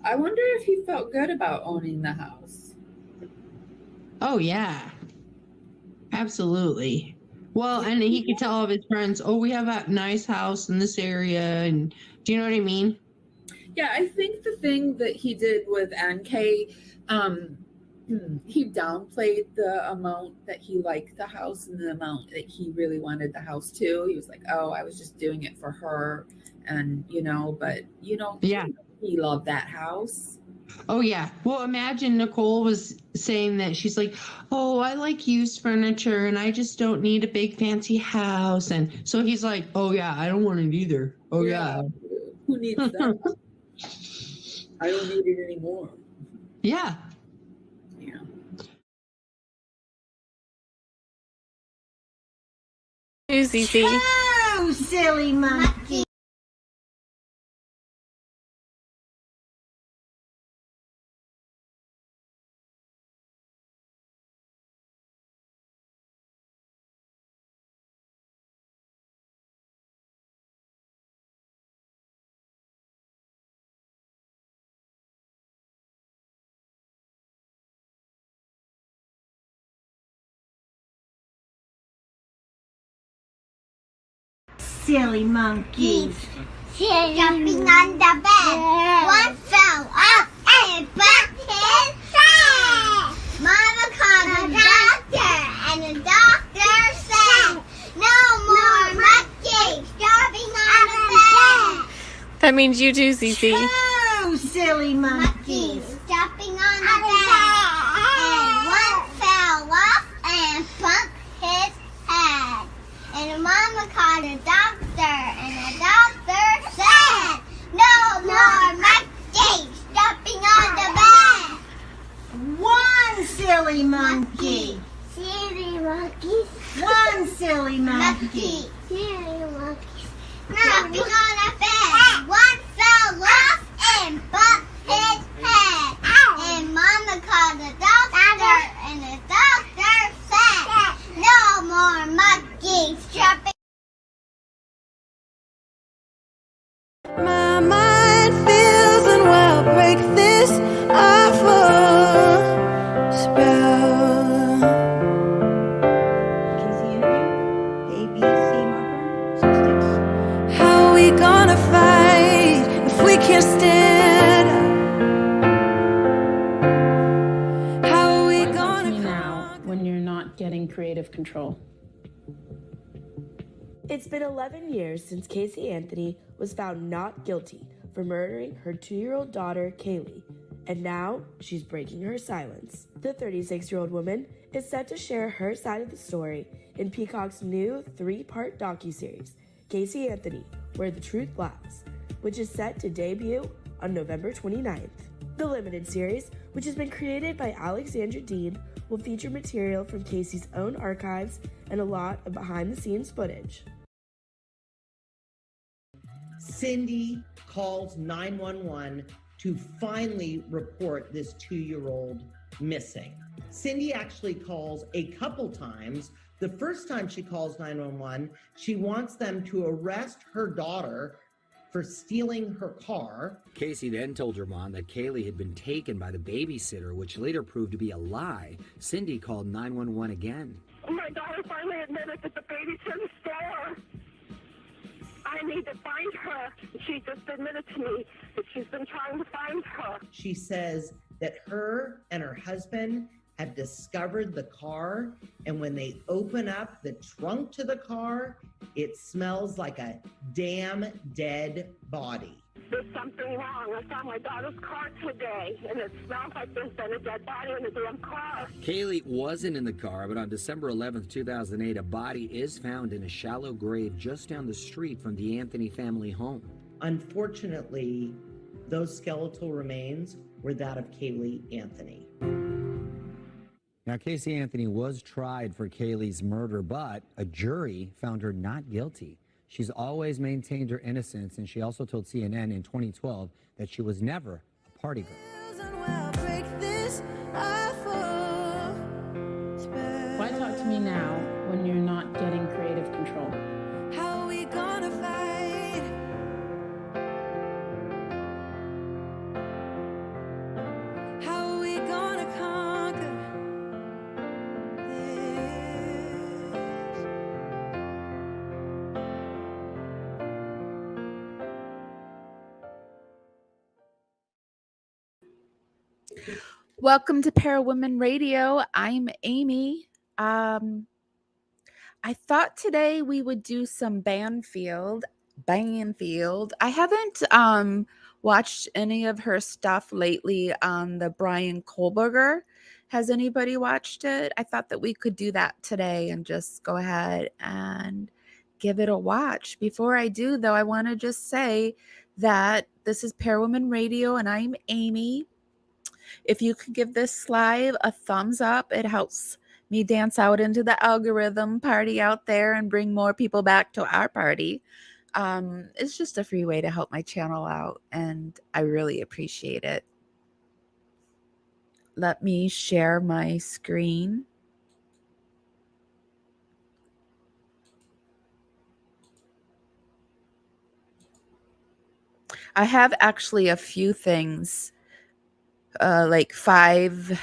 I wonder if he felt good about owning the house. Oh, yeah. Absolutely. Well, and he could tell all of his friends, oh, we have a nice house in this area. And do you know what I mean? Yeah, I think the thing that he did with NK, he downplayed the amount that he liked the house and the amount that he really wanted the house too. He was like, oh, I was just doing it for her. And, but, Yeah. he loved that house. Oh, yeah. Well, imagine Nicole was saying that she's like, oh, I like used furniture and I just don't need a big fancy house. And so he's like, oh, yeah, I don't want it either. Oh, yeah. Who needs that? I don't need it anymore. Yeah. Yeah. Easy. Oh, silly monkey. Silly monkeys. Jumping on the bed. One fell off and bumped his head. Mama called the doctor, and the doctor said, no more monkeys jumping on the bed. That means you too, Zizi. Oh, silly monkeys. Jumping on the bed. And one fell off and bumped his head. And Mama called the doctor, and the doctor said, no more monkeys jumping on the bed. One silly monkey. Silly monkeys. One silly monkey. Silly monkeys. Jumping on the bed. One fell off and bumped his head. And Mama called the doctor, and the doctor said, no more monkeys jumping. My mind feels unwell. Break this awful spell. How are we gonna fight if we can't stand up? How are we gonna now when you're not getting creative control? It's been 11 years since Casey Anthony was found not guilty for murdering her 2-year-old daughter, Kaylee, and now she's breaking her silence. The 36-year-old woman is set to share her side of the story in Peacock's new 3-part docuseries, Casey Anthony, Where the Truth Lies, which is set to debut on November 29th. The limited series, which has been created by Alexandra Dean, will feature material from Casey's own archives and a lot of behind-the-scenes footage. Cindy calls 911 to finally report this 2-year-old missing. Cindy actually calls a couple times. The first time she calls 911, she wants them to arrest her daughter for stealing her car. Casey then told her mom that Kaylee had been taken by the babysitter, which later proved to be a lie. Cindy called 911 again. My daughter finally admitted that the baby's in the store. I need to find her. She just admitted to me that she's been trying to find her. She says that her and her husband have discovered the car, and when they open up the trunk to the car, it smells like a damn dead body. There's something wrong. I found my daughter's car today, and it smells like there's been a dead body in the damn car. Kaylee wasn't in the car, but on December 11th, 2008, a body is found in a shallow grave just down the street from the Anthony family home. Unfortunately, those skeletal remains were that of Kaylee Anthony. Now, Casey Anthony was tried for Kaylee's murder, but a jury found her not guilty. She's always maintained her innocence, and she also told CNN in 2012 that she was never a party girl. Why talk to me now when you're not getting creative control? How are we gonna fight? Welcome to Parawomen Radio. I'm Amy. I thought today we would do some Banfield. I haven't watched any of her stuff lately on the Bryan Kohberger. Has anybody watched it? I thought that we could do that today and just go ahead and give it a watch. Before I do, though, I want to just say that this is Parawomen Radio and I'm Amy. If you could give this live a thumbs up, it helps me dance out into the algorithm party out there and bring more people back to our party. It's just a free way to help my channel out, and I really appreciate it. Let me share my screen. I have actually a few things, like about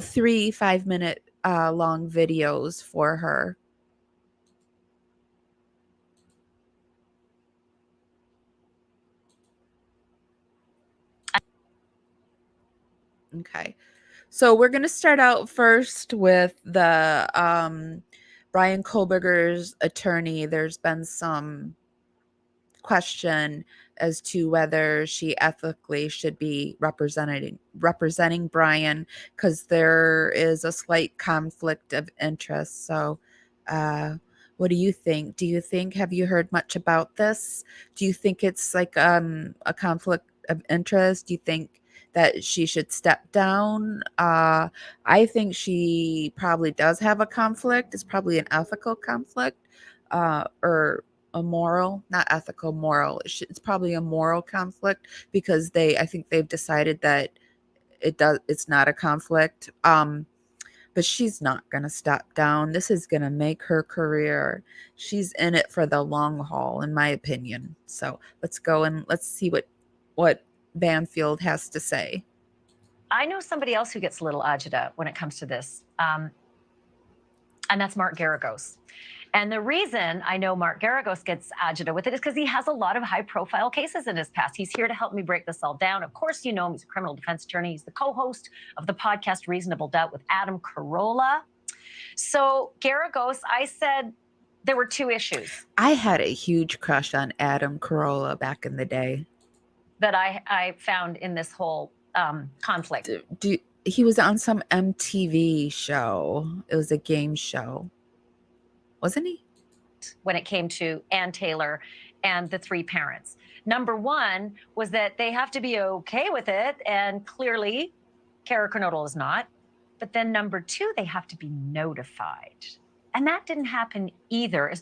3 5-minute long videos for her. Okay, so we're going to start out first with the Bryan Kohberger's attorney. There's been some question as to whether she ethically should be representing Bryan, because there is a slight conflict of interest. So what do you think? Have you heard much about this? Do you think it's like a conflict of interest? Do you think that she should step down? I think she probably does have a conflict. It's probably an ethical conflict, or a moral, not ethical, moral. It's probably a moral conflict, because I think they've decided that it's not a conflict. But she's not going to step down. This is going to make her career. She's in it for the long haul, in my opinion. So let's go and let's see what Banfield has to say. I know somebody else who gets a little agita when it comes to this, and that's Mark Garagos. And the reason I know Mark Garagos gets agita with it is because he has a lot of high-profile cases in his past. He's here to help me break this all down. Of course, you know him. He's a criminal defense attorney. He's the co-host of the podcast Reasonable Doubt with Adam Carolla. So Garagos, I said there were 2 issues. I had a huge crush on Adam Carolla back in the day. That I found in this whole conflict. He was on some MTV show. It was a game show. Wasn't he? When it came to Ann Taylor and the 3 parents. Number 1 was that they have to be okay with it, and clearly Kara Kernodle is not. But then number 2, they have to be notified. And that didn't happen either,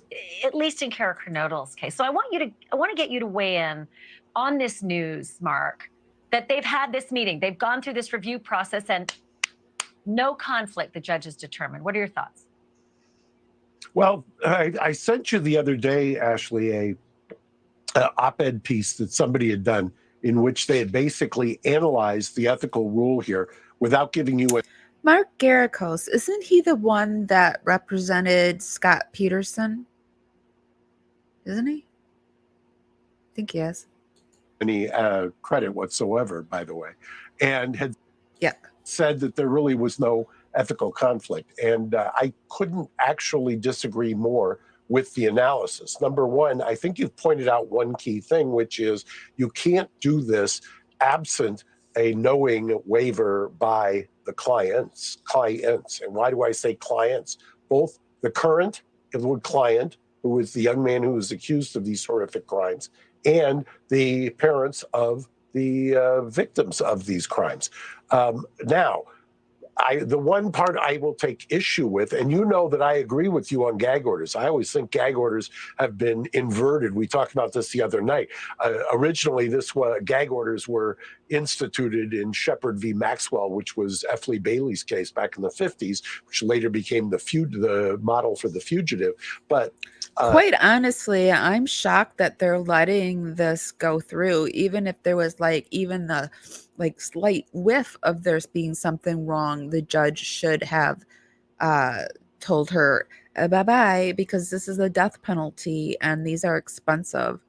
at least in Kara Kernodle's case. So I want to get you to weigh in on this news, Mark, that they've had this meeting. They've gone through this review process and no conflict, the judges determined. What are your thoughts? Well, I sent you the other day, Ashley, a op-ed piece that somebody had done in which they had basically analyzed the ethical rule here without giving you a... Mark Garagos, isn't he the one that represented Scott Peterson? Isn't he? I think he is. Any credit whatsoever, by the way, and had said that there really was no ethical conflict. And I couldn't actually disagree more with the analysis. Number 1, I think you've pointed out one key thing, which is you can't do this absent a knowing waiver by the clients. And why do I say clients? Both the current client, who is the young man who was accused of these horrific crimes, and the parents of the victims of these crimes. Now, the one part I will take issue with, and you know that I agree with you on gag orders. I always think gag orders have been inverted. We talked about this the other night. Originally, gag orders were instituted in Shepard v. Maxwell, which was F. Lee Bailey's case back in the 50s, which later became the model for the fugitive. But quite honestly, I'm shocked that they're letting this go through, even if there was even the slight whiff of there's being something wrong. The judge should have told her bye-bye, because this is a death penalty and these are expensive.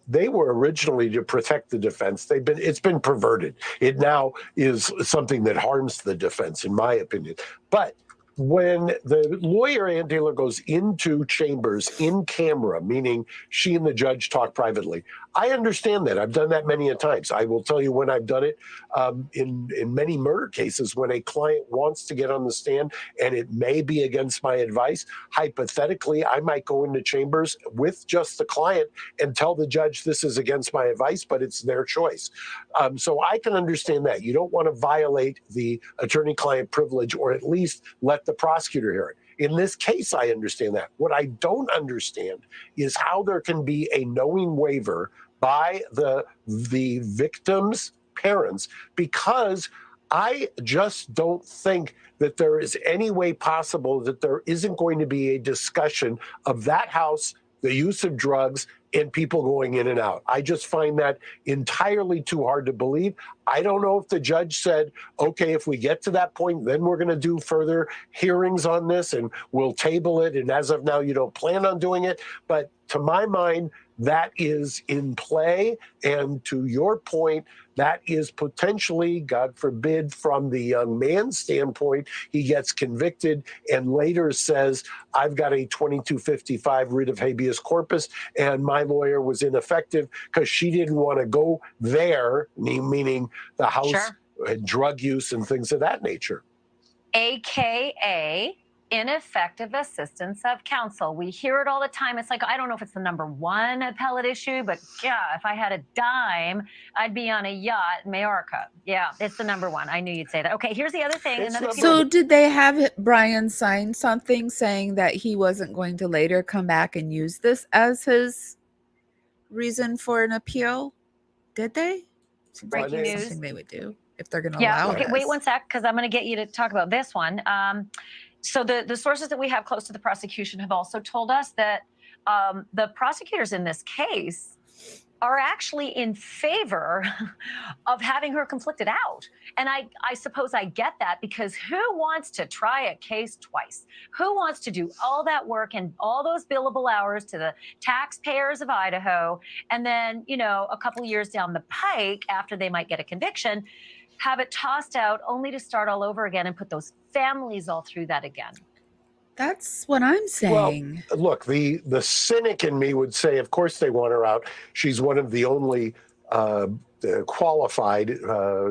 They were originally to protect the defense. It's been perverted. It now is something that harms the defense, in my opinion. But when the lawyer, Ann Taylor, goes into chambers in camera, meaning she and the judge talk privately, I understand that. I've done that many a times. I will tell you when I've done it in many murder cases, when a client wants to get on the stand and it may be against my advice. Hypothetically, I might go into chambers with just the client and tell the judge this is against my advice, but it's their choice. So I can understand that. You don't want to violate the attorney-client privilege, or at least let the prosecutor hear it. In this case, I understand that. What I don't understand is how there can be a knowing waiver by the victim's parents, because I just don't think that there is any way possible that there isn't going to be a discussion of that house, the use of drugs, and people going in and out. I just find that entirely too hard to believe. I don't know if the judge said, okay, if we get to that point, then we're going to do further hearings on this and we'll table it. And as of now, you don't plan on doing it. But to my mind, that is in play. And to your point, that is potentially, God forbid, from the young man's standpoint, he gets convicted and later says, I've got a 2255 writ of habeas corpus, and my lawyer was ineffective because she didn't want to go there, meaning the house, Sure. Drug use and things of that nature. AKA ineffective assistance of counsel. We hear it all the time. It's like, I don't know if it's the number one appellate issue, but yeah, if I had a dime, I'd be on a yacht in Majorca. Yeah, it's the number one. I knew you'd say that. Okay, here's the other thing. So did they have Bryan sign something saying that he wasn't going to later come back and use this as his reason for an appeal? Did they? Breaking news. Something they would do if they're going to allow okay, this. wait one sec, because I'm going to get you to talk about this one. So the sources that we have close to the prosecution have also told us that the prosecutors in this case are actually in favor of having her conflicted out. And I suppose I get that, because who wants to try a case twice? Who wants to do all that work and all those billable hours to the taxpayers of Idaho, and then, a couple years down the pike, after they might get a conviction, have it tossed out only to start all over again and put those families all through that again? That's what I'm saying. Well, look, the cynic in me would say, of course they want her out. She's one of the only qualified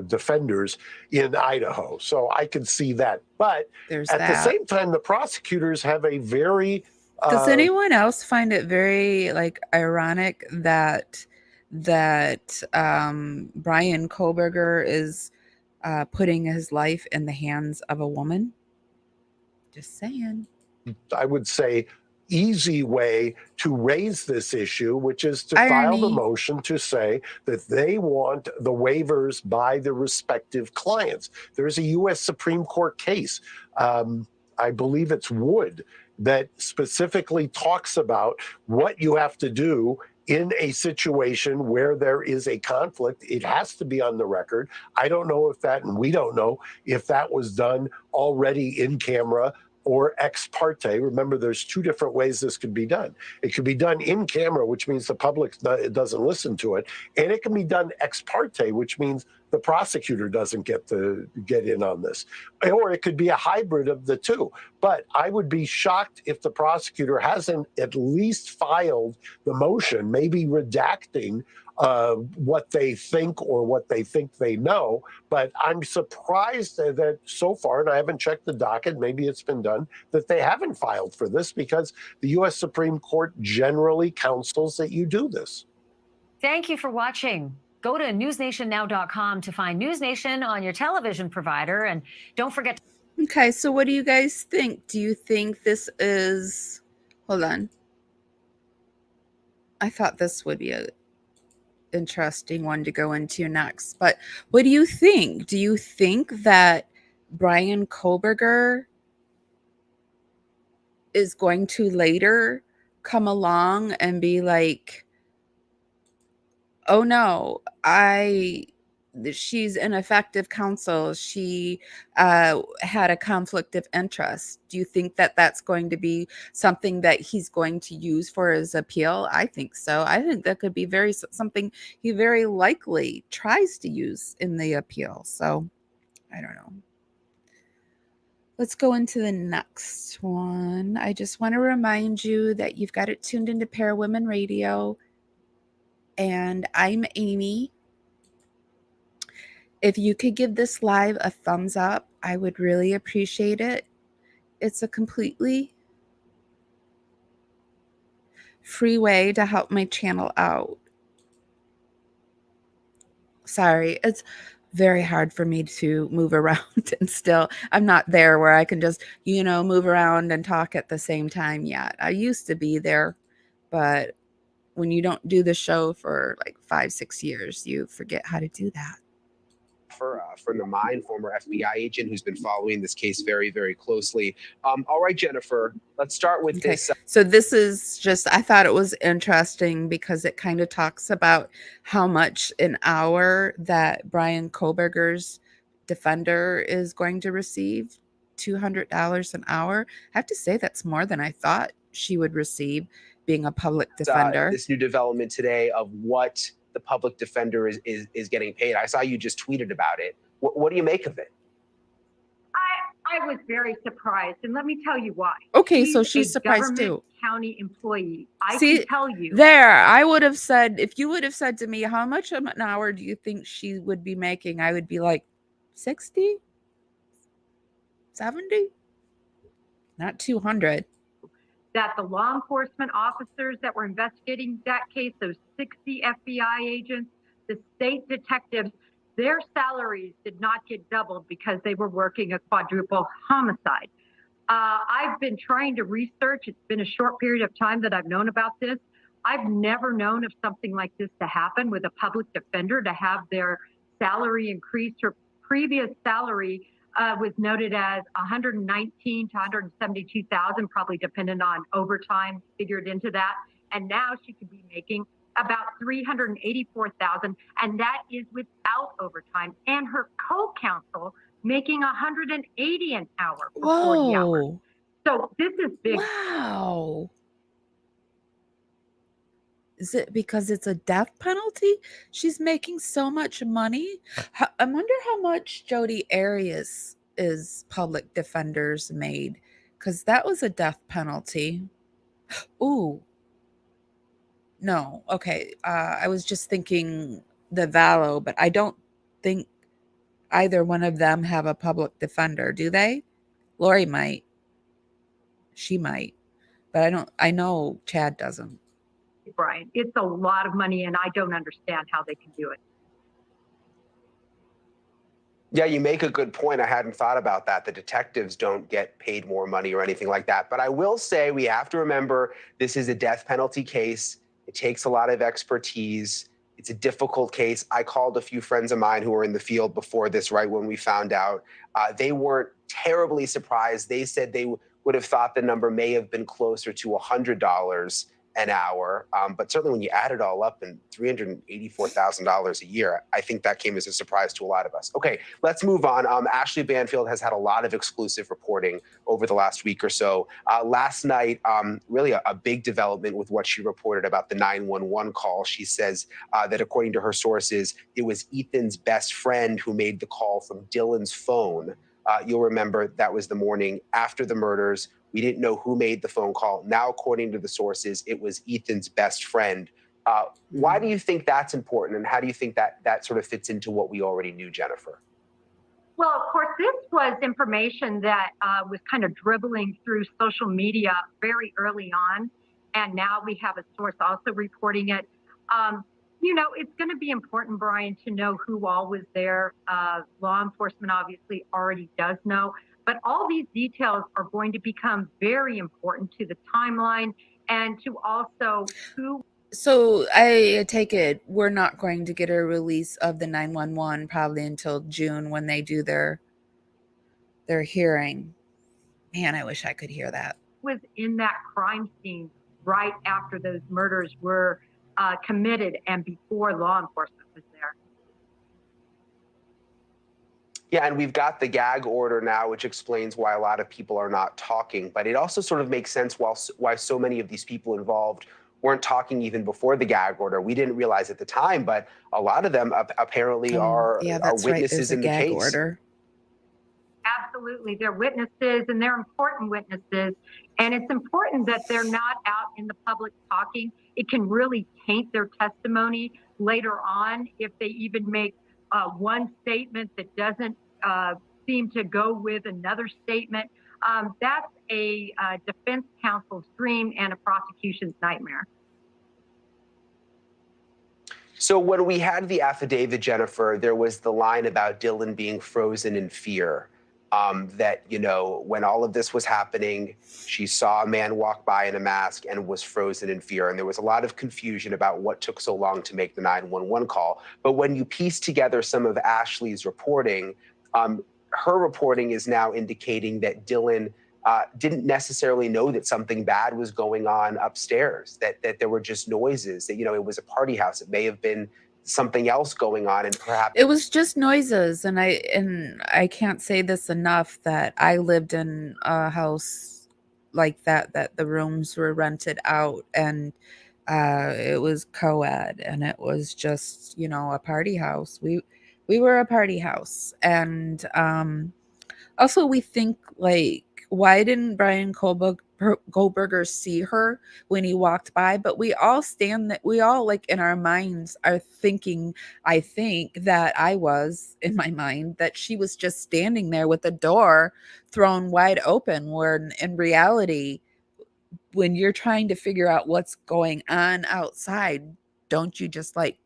defenders in Idaho. So I can see that. But the same time, the prosecutors have a very... Does anyone else find it very ironic that Bryan Kohberger is putting his life in the hands of a woman? Just saying. I would say, easy way to raise this issue, which is to file the motion to say that they want the waivers by the respective clients. There's a U.S. Supreme Court case, I believe it's Wood, that specifically talks about what you have to do in a situation where there is a conflict. It has to be on the record. I don't know if that, and we don't know if that was done already in camera or ex parte. Remember, there's two different ways this could be done. It could be done in camera, which means the public doesn't listen to it. And it can be done ex parte, which means the prosecutor doesn't get in on this. Or it could be a hybrid of the two. But I would be shocked if the prosecutor hasn't at least filed the motion, maybe redacting what they think or what they think they know. But I'm surprised that so far, and I haven't checked the docket, maybe it's been done, that they haven't filed for this, because the U.S. Supreme Court generally counsels that you do this. Thank you for watching. Go to newsnationnow.com to find News Nation on your television provider. And don't forget to... Okay, so what do you guys think? Do you think this is... Hold on. I thought this would be a interesting one to go into next. But what do you think? Do you think that Bryan Kohberger is going to later come along and be like, oh no, I she's an effective counsel. She had a conflict of interest. Do you think that that's going to be something that he's going to use for his appeal? I think so. I think that could be something he very likely tries to use in the appeal. So I don't know. Let's go into the next one. I just want to remind you that you've got it tuned into Parawomen Radio, and I'm Amy. If you could give this live a thumbs up, I would really appreciate it. It's a completely free way to help my channel out. Sorry, it's very hard for me to move around and still I'm not there where I can just, move around and talk at the same time yet. I used to be there, but when you don't do the show for like 5-6 years, you forget how to do that. Friend of mine, former FBI agent who's been following this case very, very closely. All right, Jennifer, let's start with this. So this is just, I thought it was interesting because it kind of talks about how much an hour that Bryan Kohberger's defender is going to receive, $200 an hour. I have to say that's more than I thought she would receive being a public defender. This new development today of what the public defender is getting paid. I saw you just tweeted about it. What do you make of it? I was very surprised, and let me tell you why. Okay, so she's surprised too. County employee. I See, can tell you. There, I would have said, if you would have said to me, how much an hour do you think she would be making? I would be like, 60? 70? Not 200. That the law enforcement officers that were investigating that case, those 60 FBI agents, the state detectives, their salaries did not get doubled because they were working a quadruple homicide. I've been trying to research. It's been a short period of time that I've known about this. I've never known of something like this to happen with a public defender, to have their salary increase. Her previous salary was noted as $119,000 to $172,000, probably dependent on overtime figured into that. And now she could be making about $384,000, and that is without overtime. And her co-counsel making $180 an hour for 40 hours. So this is big. Wow. Is it because it's a death penalty? She's making so much money. I wonder how much Jodi Arias is public defenders made, because that was a death penalty. Ooh. No. Okay. I was just thinking the Vallow, but I don't think either one of them have a public defender, do they? Lori might. She might. But I know Chad doesn't. Bryan, it's a lot of money, and I don't understand how they can do it. Yeah, you make a good point. I hadn't thought about that. The detectives don't get paid more money or anything like that. But I will say we have to remember this is a death penalty case. It takes a lot of expertise. It's a difficult case. I called a few friends of mine who were in the field before this, right when we found out. They weren't terribly surprised. They said they would have thought the number may have been closer to $100 an hour. But certainly when you add it all up, and $384,000 a year, I think that came as a surprise to a lot of us. Okay, let's move on. Ashley Banfield has had a lot of exclusive reporting over the last week or so. Last night, really a big development with what she reported about the 911 call. She says that according to her sources, it was Ethan's best friend who made the call from Dylan's phone. You'll remember that was the morning after the murders. We didn't know who made the phone call. Now, according to the sources, it was Ethan's best friend. Why do you think that's important, and how do you think that sort of fits into what we already knew, Jennifer? Well, of course, this was information that was kind of dribbling through social media very early on, and now we have a source also reporting it. It's going to be important, Bryan, to know who all was there. Law enforcement obviously already does know. But all these details are going to become very important to the timeline and to also who. So I take it we're not going to get a release of the 911 probably until June when they do their hearing. Man, I wish I could hear that. Was in that crime scene right after those murders were committed and before law enforcement was there. Yeah, and we've got the gag order now, which explains why a lot of people are not talking. But it also sort of makes sense why so many of these people involved weren't talking even before the gag order. We didn't realize at the time, but a lot of them apparently are that's right. witnesses There's a in the gag case. order. Absolutely. They're witnesses, and they're important witnesses. And it's important that they're not out in the public talking. It can really taint their testimony later on if they even make one statement that doesn't seem to go with another statement. That's a defense counsel's dream and a prosecution's nightmare. So when we had the affidavit, Jennifer, there was the line about Dylan being frozen in fear. That, you know, when all of this was happening, she saw a man walk by in a mask and was frozen in fear. And there was a lot of confusion about what took so long to make the 911 call. But when you piece together some of Ashley's reporting, her reporting is now indicating that Dylan didn't necessarily know that something bad was going on upstairs, that there were just noises, that, you know, it was a party house. It may have been something else going on, and perhaps It was just noises. And I can't say this enough, that I lived in a house like that the rooms were rented out, and it was co-ed, and it was just, you know, a party house. We were a party house. And also we think, like, why didn't Bryan Kohberger see her when he walked by? But we all like in our minds are thinking, I think that I was in my mind, that she was just standing there with the door thrown wide open, where in reality, when you're trying to figure out what's going on outside, don't you just like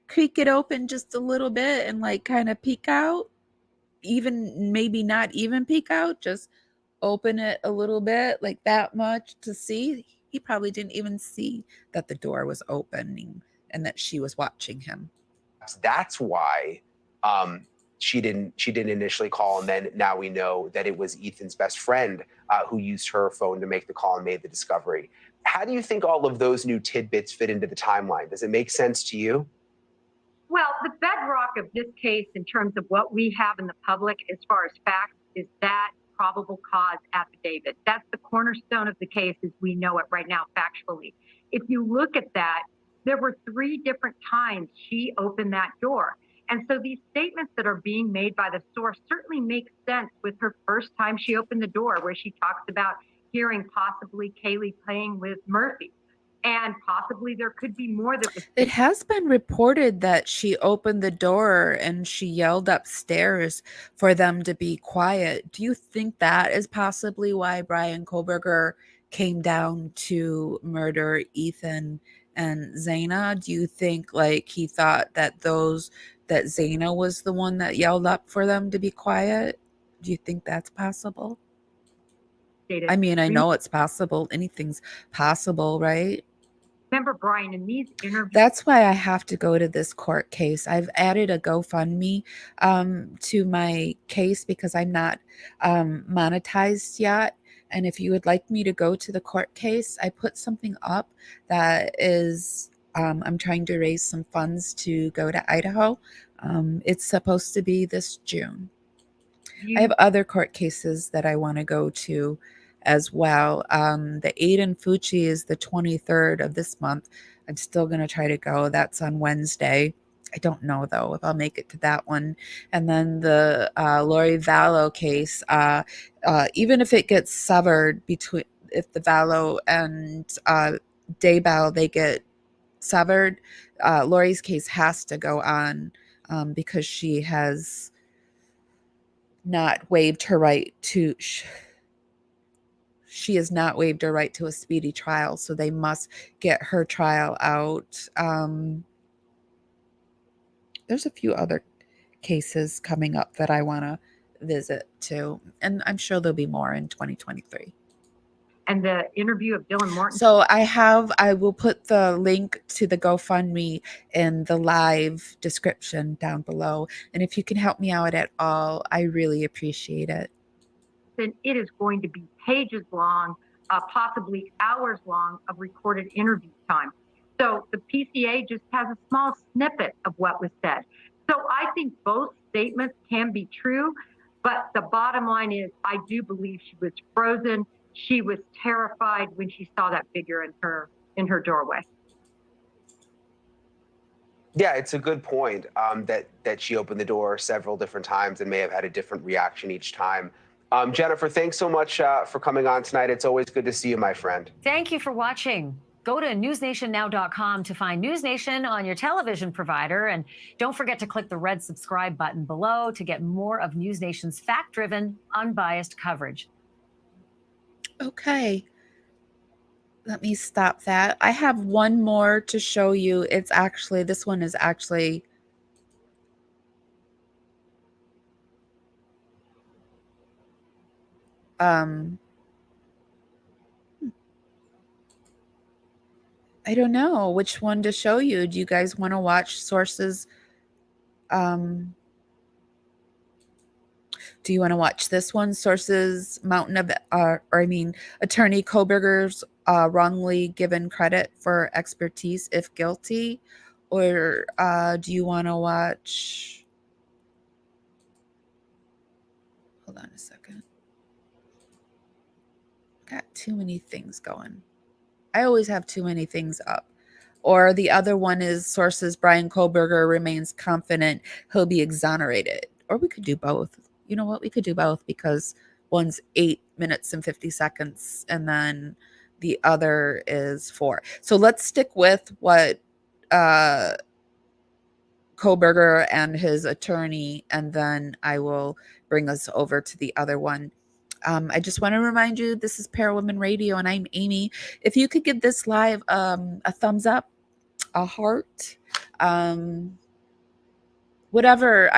creak it open just a little bit and like kind of peek out? Even maybe not even peek out, just open it a little bit, like that much to see. He probably didn't even see that the door was opening and that she was watching him. that's why she didn't initially call. And then now we know that it was Ethan's best friend who used her phone to make the call and made the discovery. How do you think all of those new tidbits fit into the timeline? Does it make sense to you? Well, the bedrock of this case in terms of what we have in the public as far as facts is that probable cause affidavit. That's the cornerstone of the case as we know it right now factually. If you look at that, there were 3 different times she opened that door. And so these statements that are being made by the source certainly make sense with her first time she opened the door, where she talks about hearing possibly Kaylee playing with Murphy. And possibly there could be more that was. It has been reported that she opened the door and she yelled upstairs for them to be quiet. Do you think that is possibly why Bryan Kohberger came down to murder Ethan and Zaina? Do you think, like, he thought that Zaina was the one that yelled up for them to be quiet? Do you think that's possible? I mean, I know it's possible. Anything's possible, right? Remember, Brian, in these interviews. That's why I have to go to this court case. I've added a GoFundMe to my case because I'm not monetized yet. And if you would like me to go to the court case, I put something up that is, I'm trying to raise some funds to go to Idaho. It's supposed to be this June. I have other court cases that I want to go to as well. The Aiden Fucci is the 23rd of this month. I'm still going to try to go. That's on Wednesday. I don't know, though, if I'll make it to that one. And then the Lori Vallow case, even if it gets severed between, if the Vallow and Daybell, they get severed, Lori's case has to go on because she has not waived her right to... She has not waived her right to a speedy trial, so they must get her trial out. There's a few other cases coming up that I want to visit too, and I'm sure there'll be more in 2023. And the interview of Dylan Morton. So I will put the link to the GoFundMe in the live description down below. And if you can help me out at all, I really appreciate it. Then it is going to be pages long, possibly hours long of recorded interview time. So the PCA just has a small snippet of what was said. So I think both statements can be true, but the bottom line is I do believe she was frozen. She was terrified when she saw that figure in her doorway. Yeah, it's a good point that she opened the door several different times and may have had a different reaction each time. Jennifer, thanks so much for coming on tonight. It's always good to see you, my friend. Thank you for watching. Go to newsnationnow.com to find News Nation on your television provider. And don't forget to click the red subscribe button below to get more of News Nation's fact-driven, unbiased coverage. Okay. Let me stop that. I have one more to show you. This one is actually I don't know which one to show you. Do you guys want to watch sources? Do you want to watch this one? Sources, Attorney Koberger's wrongly given credit for expertise if guilty, or do you want to watch? Hold on a second. Got too many things going. I always have too many things up. Or the other one is sources Bryan Kohberger remains confident he'll be exonerated. Or we could do both. You know what? We could do both because one's 8 minutes and 50 seconds and then the other is 4. So let's stick with what Koberger and his attorney, and then I will bring us over to the other one. I just want to remind you, this is Parawoman Radio, and I'm Amy. If you could give this live a thumbs up, a heart, whatever.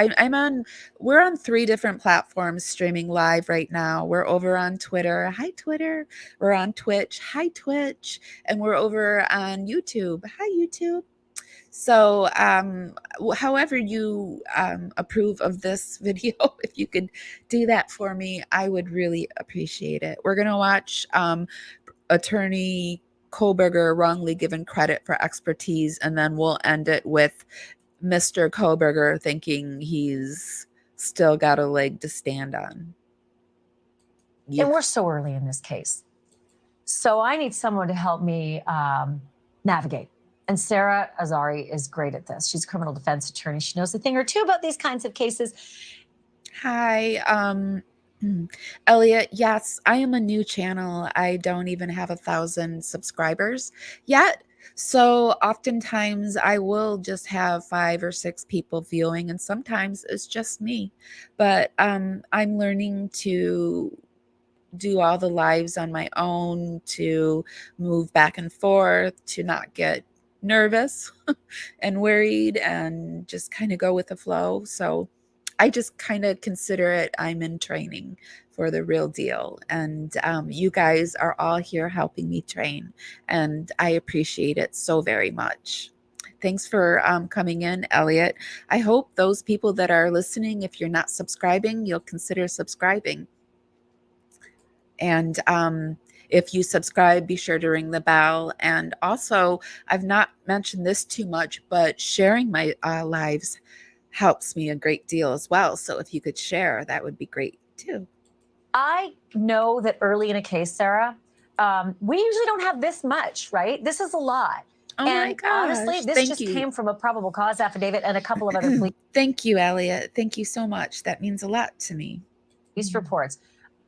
We're on 3 different platforms streaming live right now. We're over on Twitter. Hi, Twitter. We're on Twitch. Hi, Twitch. And we're over on YouTube. Hi, YouTube. So however you approve of this video, if you could do that for me, I would really appreciate it. We're going to watch Attorney Koberger wrongly given credit for expertise, and then we'll end it with Mr. Koberger thinking he's still got a leg to stand on. And we're so early in this case. So I need someone to help me navigate. And Sarah Azari is great at this. She's a criminal defense attorney. She knows a thing or two about these kinds of cases. Hi, Elliot. Yes, I am a new channel. I don't even have 1,000 subscribers yet. So oftentimes I will just have 5 or 6 people viewing, and sometimes it's just me. But I'm learning to do all the lives on my own, to move back and forth, to not get nervous and worried and just kind of go with the flow. So I just kind of consider it I'm in training for the real deal. And you guys are all here helping me train. And I appreciate it so very much. Thanks for coming in, Elliot. I hope those people that are listening, if you're not subscribing, you'll consider subscribing. And if you subscribe, be sure to ring the bell. And also, I've not mentioned this too much, but sharing my lives helps me a great deal as well. So if you could share, that would be great too. I know that early in a case, Sarah, we usually don't have this much, right? This is a lot. Oh my gosh. Honestly, this just came from a probable cause affidavit and a couple of other police. Thank you, Elliot. Thank you so much. That means a lot to me. Police reports.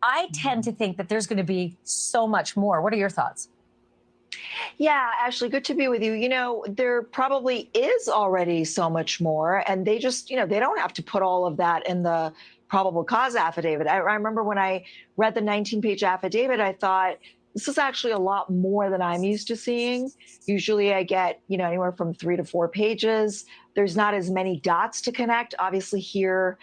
I tend to think that there's going to be so much more. What are your thoughts? Yeah, Ashley, good to be with you. You know, there probably is already so much more, and they just, they don't have to put all of that in the probable cause affidavit. I remember when I read the 19-page affidavit, I thought, this is actually a lot more than I'm used to seeing. Usually I get, anywhere from 3 to 4 pages. There's not as many dots to connect. Obviously here,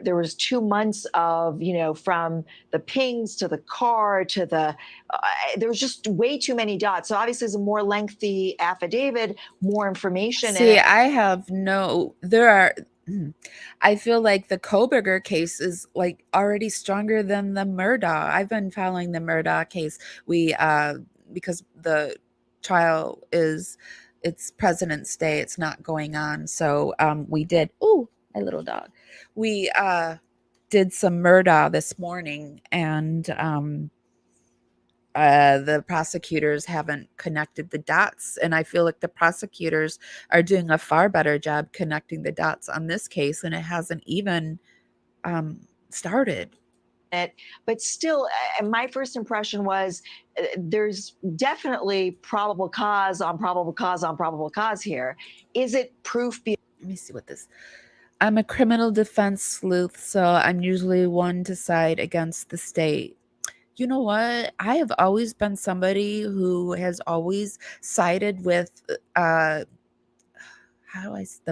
there was 2 months of, from the pings to the car to the, there was just way too many dots. So obviously it's a more lengthy affidavit, more information. See, I feel like the Koberger case is like already stronger than the Murdaugh. I've been following the Murdaugh case. Because the trial is it's President's Day. It's not going on. So we did, oh, my little dog. We did some murder this morning, and the prosecutors haven't connected the dots. And I feel like the prosecutors are doing a far better job connecting the dots on this case, and it hasn't even started. But still, my first impression was there's definitely probable cause on probable cause on probable cause here. Is it proof? Let me see what this. I'm a criminal defense sleuth, so I'm usually one to side against the state. You know what? I have always been somebody who has always sided with the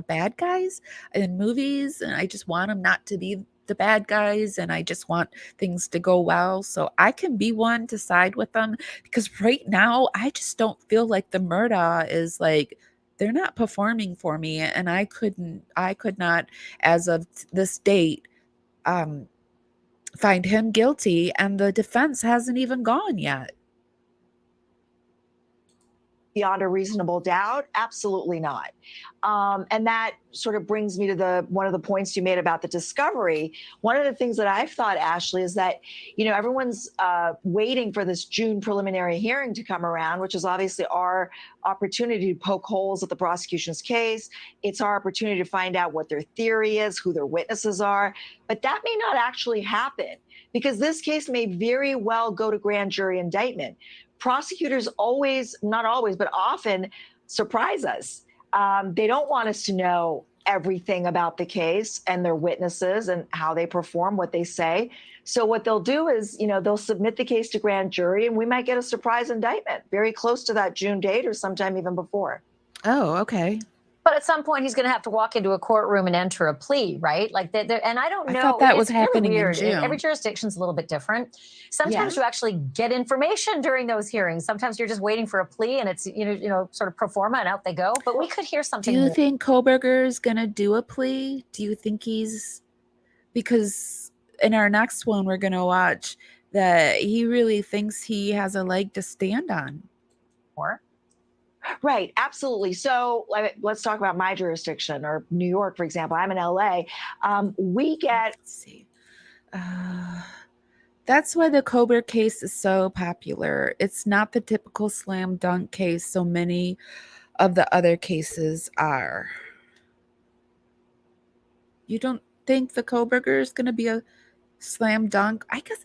bad guys in movies, and I just want them not to be the bad guys, and I just want things to go well. So I can be one to side with them, because right now I just don't feel like the murder is like, they're not performing for me, and I could not, as of this date, find him guilty, and the defense hasn't even gone yet. Beyond a reasonable doubt? Absolutely not. And that sort of brings me to one of the points you made about the discovery. One of the things that I've thought, Ashley, is that, everyone's waiting for this June preliminary hearing to come around, which is obviously our opportunity to poke holes at the prosecution's case. It's our opportunity to find out what their theory is, who their witnesses are. But that may not actually happen, because this case may very well go to grand jury indictment. Prosecutors always, not always, but often surprise us. They don't want us to know everything about the case and their witnesses and how they perform, what they say. So what they'll do is, they'll submit the case to grand jury, and we might get a surprise indictment very close to that June date, or sometime even before. Oh, okay. But at some point, he's going to have to walk into a courtroom and enter a plea, right? Like, and I don't know. I thought that was really happening in weird. June. Every jurisdiction's a little bit different. Sometimes Yeah. you actually get information during those hearings. Sometimes you're just waiting for a plea, and it's sort of pro forma, and out they go. But we could hear something. Do you more. think Koberger is going to do a plea? Do you think because in our next one, we're going to watch that he really thinks he has a leg to stand on? More. Right, absolutely. So let's talk about my jurisdiction, or New York, for example. I'm in LA. We get. Let's see. That's why the Koberger case is so popular. It's not the typical slam dunk case so many of the other cases are. You don't think the Koberger is going to be a slam dunk? I guess,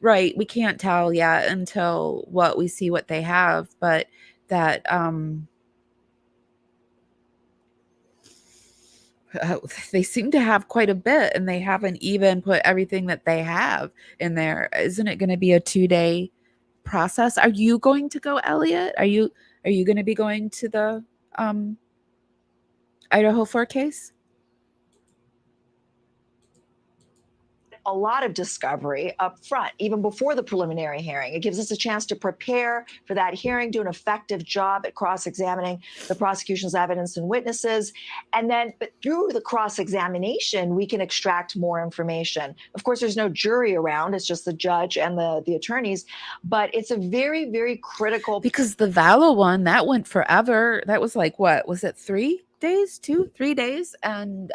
right. We can't tell yet until we see what they have, but that they seem to have quite a bit, and they haven't even put everything that they have in there. Isn't it going to be a 2-day process? Are you going to go, Elliot? Are you going to be going to the Idaho 4 case? A lot of discovery up front, even before the preliminary hearing. It gives us a chance to prepare for that hearing, do an effective job at cross-examining the prosecution's evidence and witnesses. And then through the cross-examination, we can extract more information. Of course, there's no jury around. It's just the judge and the attorneys. But it's a very, very critical. Because the Vallow one, that went forever. That was like, what? Was it 3 days? 3 days? And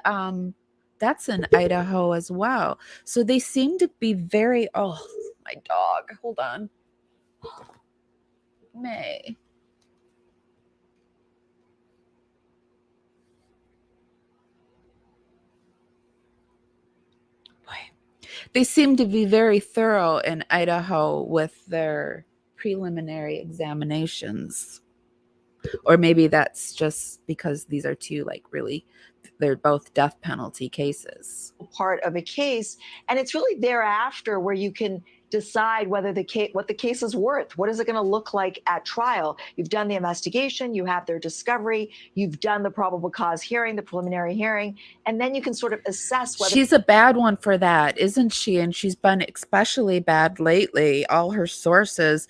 that's in Idaho as well. So they seem to be very, oh, my dog. Hold on. May. Boy. They seem to be very thorough in Idaho with their preliminary examinations. Or maybe that's just because these are two, they're both death penalty cases. Part of a case, and it's really thereafter where you can decide whether what the case is worth. What is it going to look like at trial? You've done the investigation, you have their discovery, you've done the probable cause hearing, the preliminary hearing, and then you can sort of assess whether. She's a bad one for that, isn't she? And she's been especially bad lately. All her sources,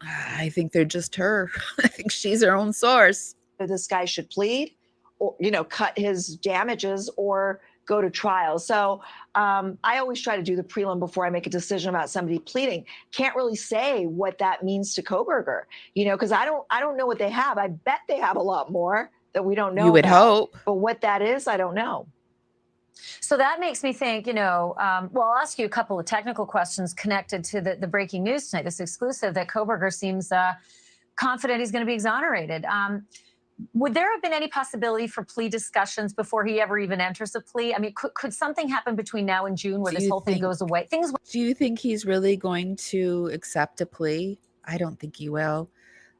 I think they're just her. I think she's her own source. This guy should plead, or cut his damages, or go to trial. So I always try to do the prelim before I make a decision about somebody pleading. Can't really say what that means to Koberger, because I don't know what they have. I bet they have a lot more that we don't know. You would about. hope. But what that is, I don't know. So that makes me think, well, I'll ask you a couple of technical questions connected to the breaking news tonight, this exclusive that Koberger seems confident he's going to be exonerated. Would there have been any possibility for plea discussions before he ever even enters a plea? I mean, could something happen between now and June where this whole thing goes away? Do you think he's really going to accept a plea? I don't think he will.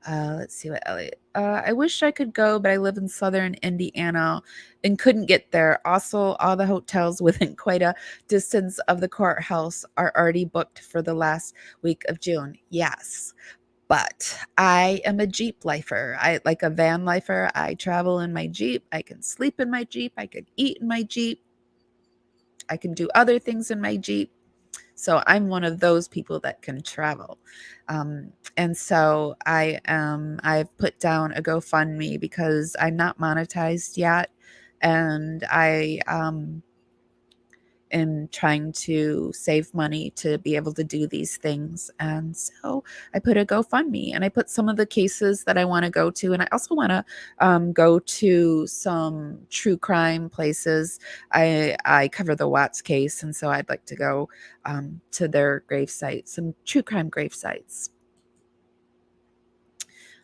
Let's see what Elliot. I wish I could go, but I live in southern Indiana and couldn't get there. Also, all the hotels within quite a distance of the courthouse are already booked for the last week of June. Yes. But I am a Jeep lifer. I like a van lifer. I travel in my Jeep. I can sleep in my Jeep. I can eat in my Jeep. I can do other things in my Jeep. So I'm one of those people that can travel. And so I've put down a GoFundMe because I'm not monetized yet. And I am trying to save money to be able to do these things. And so I put a GoFundMe and I put some of the cases that I want to go to. And I also want to go to some true crime places. I cover the Watts case. And so I'd like to go to their grave sites, some true crime grave sites.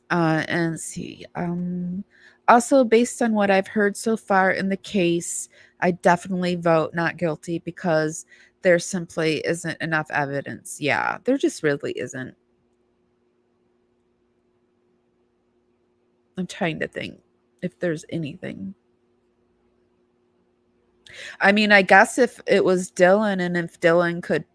And see. Also, based on what I've heard so far in the case, I definitely vote not guilty because there simply isn't enough evidence. Yeah, there just really isn't. I'm trying to think if there's anything. I mean, I guess if it was Dylan and if Dylan could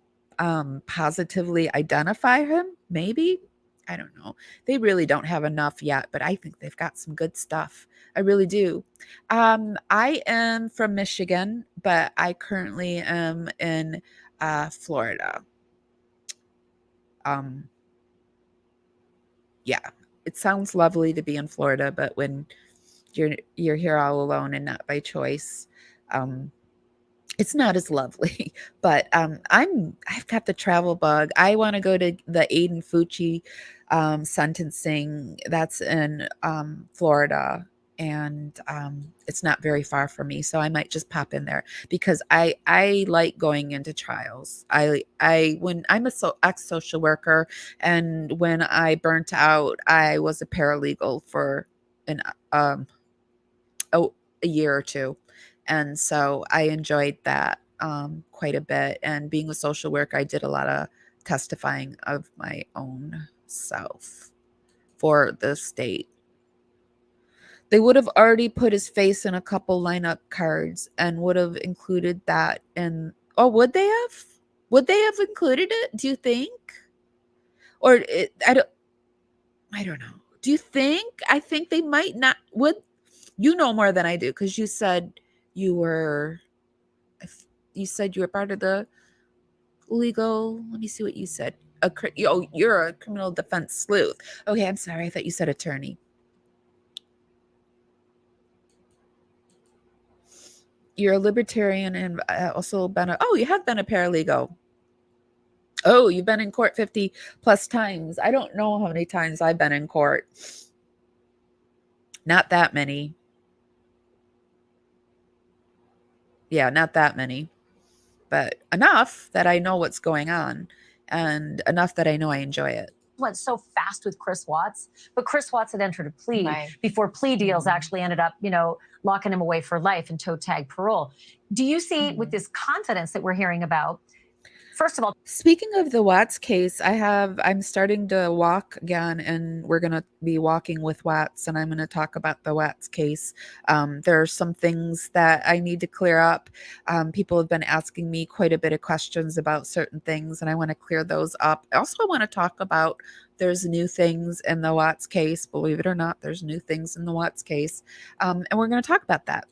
positively identify him, maybe. I don't know. They really don't have enough yet, but I think they've got some good stuff. I really do. I am from Michigan, but I currently am in Florida. Yeah, it sounds lovely to be in Florida, but when you're here all alone and not by choice, it's not as lovely. But I've got the travel bug. I want to go to the Aiden Fucci sentencing. That's in Florida, and it's not very far from me, so I might just pop in there because I like going into trials. When I'm a ex-social worker, and when I burnt out, I was a paralegal for a year or two. And so I enjoyed that quite a bit. And being a social worker, I did a lot of testifying of my own self for the state. They would have already put his face in a couple lineup cards and would have included that in. Oh, would they have? Would they have included it? Do you think? Or I don't know. Do you think? I think they might not. Would you know more than I do? Because you said you were part of the legal. Let me see what you said. You're a criminal defense sleuth. Okay, I'm sorry. I thought you said attorney. You're a libertarian and also been you have been a paralegal. Oh, you've been in court 50 plus times. I don't know how many times I've been in court. Not that many. Yeah, not that many, but enough that I know what's going on and enough that I know I enjoy it. Went so fast with Chris Watts, but Chris Watts had entered a plea before plea deals actually ended up, locking him away for life and toe tag parole. Do you see with this confidence that we're hearing about? First of all, speaking of the Watts case, I'm starting to walk again, and we're going to be walking with Watts, and I'm going to talk about the Watts case. There are some things that I need to clear up. People have been asking me quite a bit of questions about certain things, and I want to clear those up. I also want to talk about there's new things in the Watts case. Believe it or not, there's new things in the Watts case, and we're going to talk about that.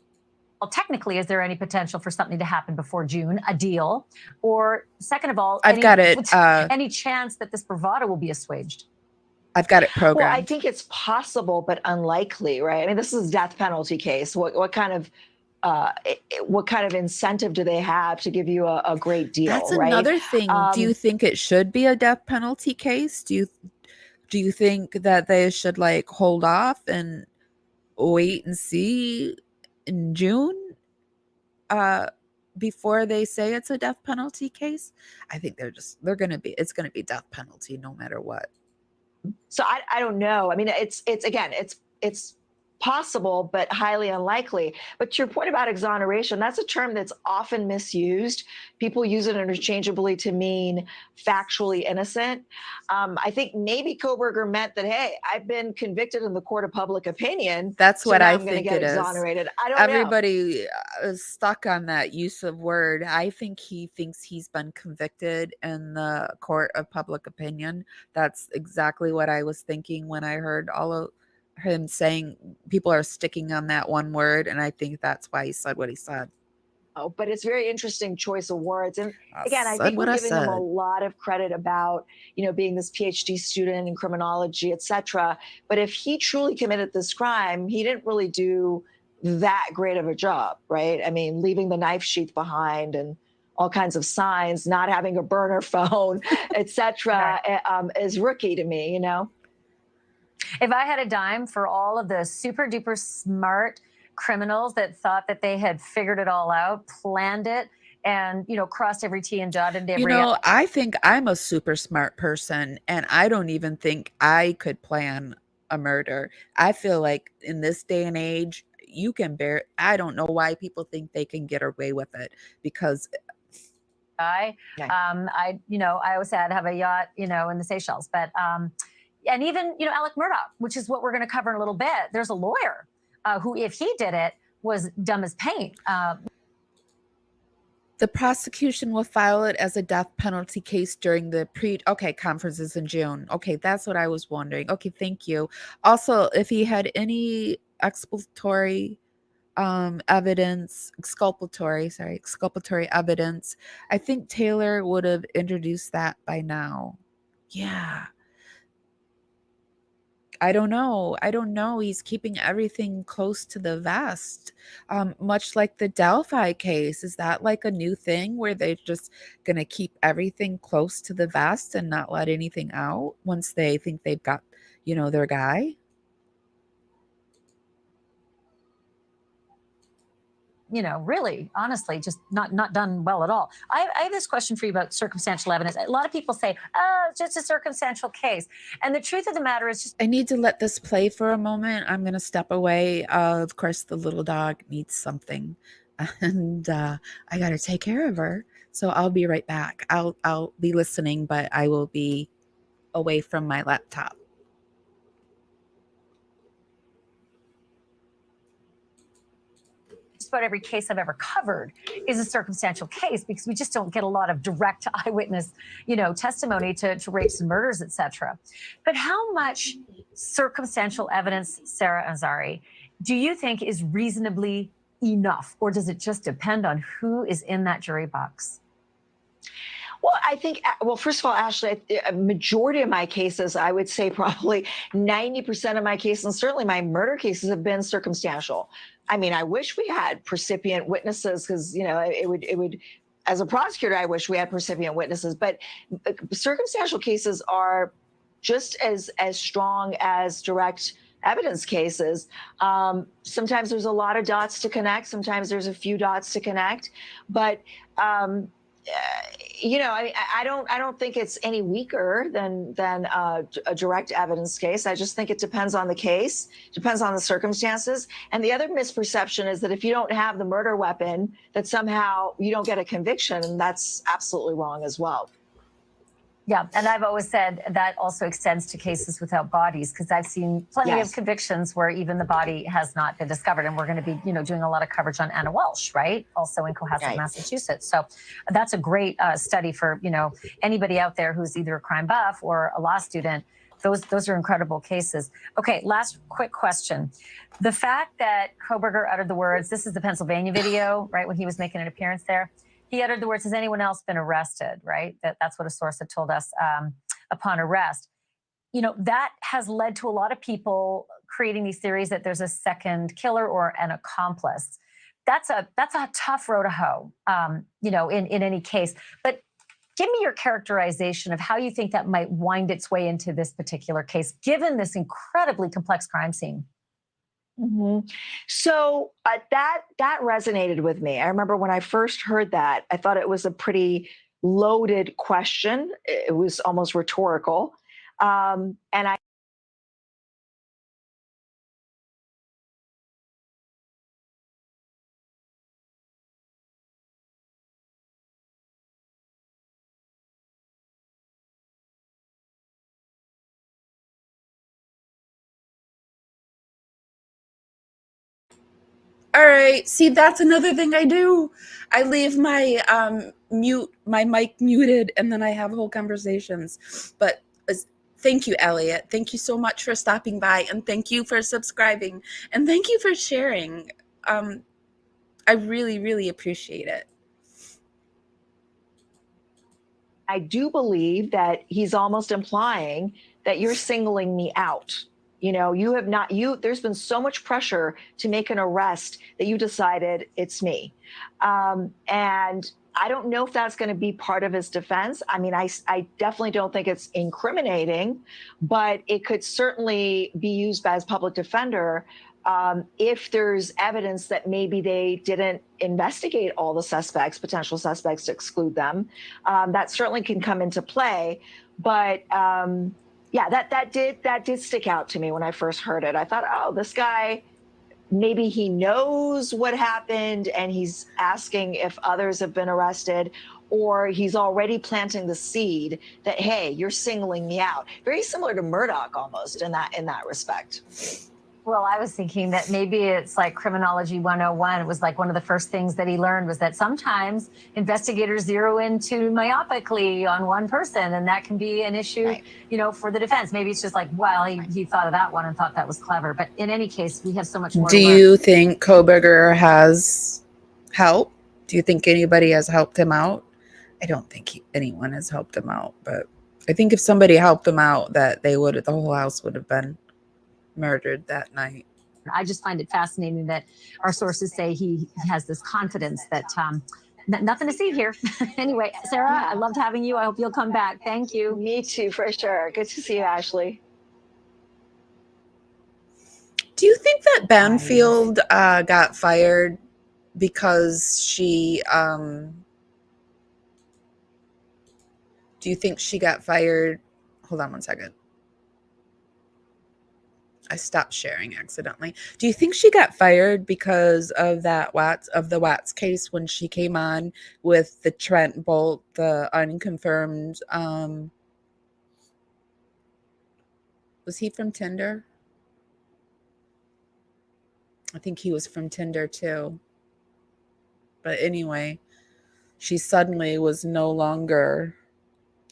Well, technically, is there any potential for something to happen before June, a deal? Or second of all, any chance that this bravado will be assuaged? I've got it programmed. Well, I think it's possible, but unlikely, right? I mean, this is a death penalty case. What kind of what kind of incentive do they have to give you a great deal? That's right? another thing. Do you think it should be a death penalty case? Do you think that they should like hold off and wait and see in June before they say it's a death penalty case? I think it's going to be death penalty no matter what. So I don't know. I mean, it's possible, but highly unlikely. But to your point about exoneration, that's a term that's often misused. People use it interchangeably to mean factually innocent. I think maybe Koberger meant that, hey, I've been convicted in the court of public opinion. That's what I I'm think get it exonerated. is. I don't know. Everybody is stuck on that use of word. I think he thinks he's been convicted in the court of public opinion. That's exactly what I was thinking when I heard all of him saying people are sticking on that one word, and I think that's why he said what he said. Oh, but it's very interesting choice of words. And again, I think what we're I giving him a said. lot of credit about, being this PhD student in criminology, et cetera. But if he truly committed this crime, he didn't really do that great of a job, right? I mean, leaving the knife sheath behind and all kinds of signs, not having a burner phone, et cetera, is rookie to me, If I had a dime for all of the super duper smart criminals that thought that they had figured it all out, planned it, and crossed every T and dotted every I. I think I'm a super smart person, and I don't even think I could plan a murder. I feel like in this day and age, you can I don't know why people think they can get away with it, because I always said I'd have a yacht, in the Seychelles, but and even Alec Murdaugh, which is what we're going to cover in a little bit. There's a lawyer who, if he did it, was dumb as paint. The prosecution will file it as a death penalty case during the conferences in June. Okay, that's what I was wondering. Okay, thank you. Also, if he had any exculpatory evidence, exculpatory evidence, I think Taylor would have introduced that by now. Yeah. I don't know. He's keeping everything close to the vest. Much like the Delphi case. Is that like a new thing where they're just going to keep everything close to the vest and not let anything out once they think they've got, their guy? Really, honestly, just not done well at all. I have this question for you about circumstantial evidence. A lot of people say, oh, it's just a circumstantial case. And the truth of the matter is just... I need to let this play for a moment. I'm going to step away. Of course, the little dog needs something, and I got to take care of her. So I'll be right back. I'll be listening, but I will be away from my laptop. About every case I've ever covered is a circumstantial case, because we just don't get a lot of direct eyewitness, testimony to rapes and murders, etc. But how much circumstantial evidence, Sarah Azari, do you think is reasonably enough, or does it just depend on who is in that jury box? Well, I think, first of all, Ashley, a majority of my cases, I would say probably 90% of my cases, and certainly my murder cases, have been circumstantial. I mean, I wish we had precipient witnesses, because, it would, as a prosecutor, I wish we had precipient witnesses, but circumstantial cases are just as strong as direct evidence cases. Sometimes there's a lot of dots to connect. Sometimes there's a few dots to connect, but, I don't think it's any weaker than a direct evidence case. I just think it depends on the case, depends on the circumstances. And the other misperception is that if you don't have the murder weapon, that somehow you don't get a conviction, and that's absolutely wrong as well. Yeah, and I've always said that also extends to cases without bodies, because I've seen plenty of convictions where even the body has not been discovered. And we're going to be, doing a lot of coverage on Anna Welsh, right? Also in Cohasset, Massachusetts. So that's a great study for, anybody out there who's either a crime buff or a law student. Those are incredible cases. Okay, last quick question. The fact that Koberger uttered the words, this is the Pennsylvania video, right, when he was making an appearance there. He uttered the words, has anyone else been arrested, right? That's what a source had told us upon arrest. That has led to a lot of people creating these theories that there's a second killer or an accomplice. that's a tough row to hoe, in any case. But give me your characterization of how you think that might wind its way into this particular case, given this incredibly complex crime scene. Mm-hmm. So that resonated with me. I remember when I first heard that, I thought it was a pretty loaded question. It was almost rhetorical. And I All right. See, that's another thing I do. I leave my my mic muted, and then I have whole conversations. But thank you, Elliot. Thank you so much for stopping by, and thank you for subscribing, and thank you for sharing. I really, really appreciate it. I do believe that he's almost implying that you're singling me out. You have not, there's been so much pressure to make an arrest that you decided it's me. And I don't know if that's going to be part of his defense. I mean, I definitely don't think it's incriminating, but it could certainly be used as public defender if there's evidence that maybe they didn't investigate all the suspects, potential suspects, to exclude them. That certainly can come into play. But yeah, that did stick out to me when I first heard it. I thought, oh, this guy, maybe he knows what happened and he's asking if others have been arrested, or he's already planting the seed that, hey, you're singling me out. Very similar to Murdoch almost in that respect. Well, I was thinking that maybe it's like criminology 101. It was like one of the first things that he learned was that sometimes investigators zero in too myopically on one person, and that can be an issue, for the defense. Maybe it's just like, well, he thought of that one and thought that was clever. But in any case, we have so much more Do to learn. you think Koberger has help? Do you think anybody has helped him out? I don't think anyone has helped him out, but I think if somebody helped him out, that the whole house would have been murdered that night. I just find it fascinating that our sources say he has this confidence that nothing to see here. Anyway, Sarah, I loved having you. I hope you'll come back. Thank you. Me too, for sure. Good to see you, Ashley. Do you think that Banfield got fired because she do you think she got fired? Hold on one second. I stopped sharing accidentally. Do you think she got fired because of the Watts case when she came on with the Trent Bolt, the unconfirmed? Was he from Tinder? I think he was from Tinder too. But anyway, she suddenly was no longer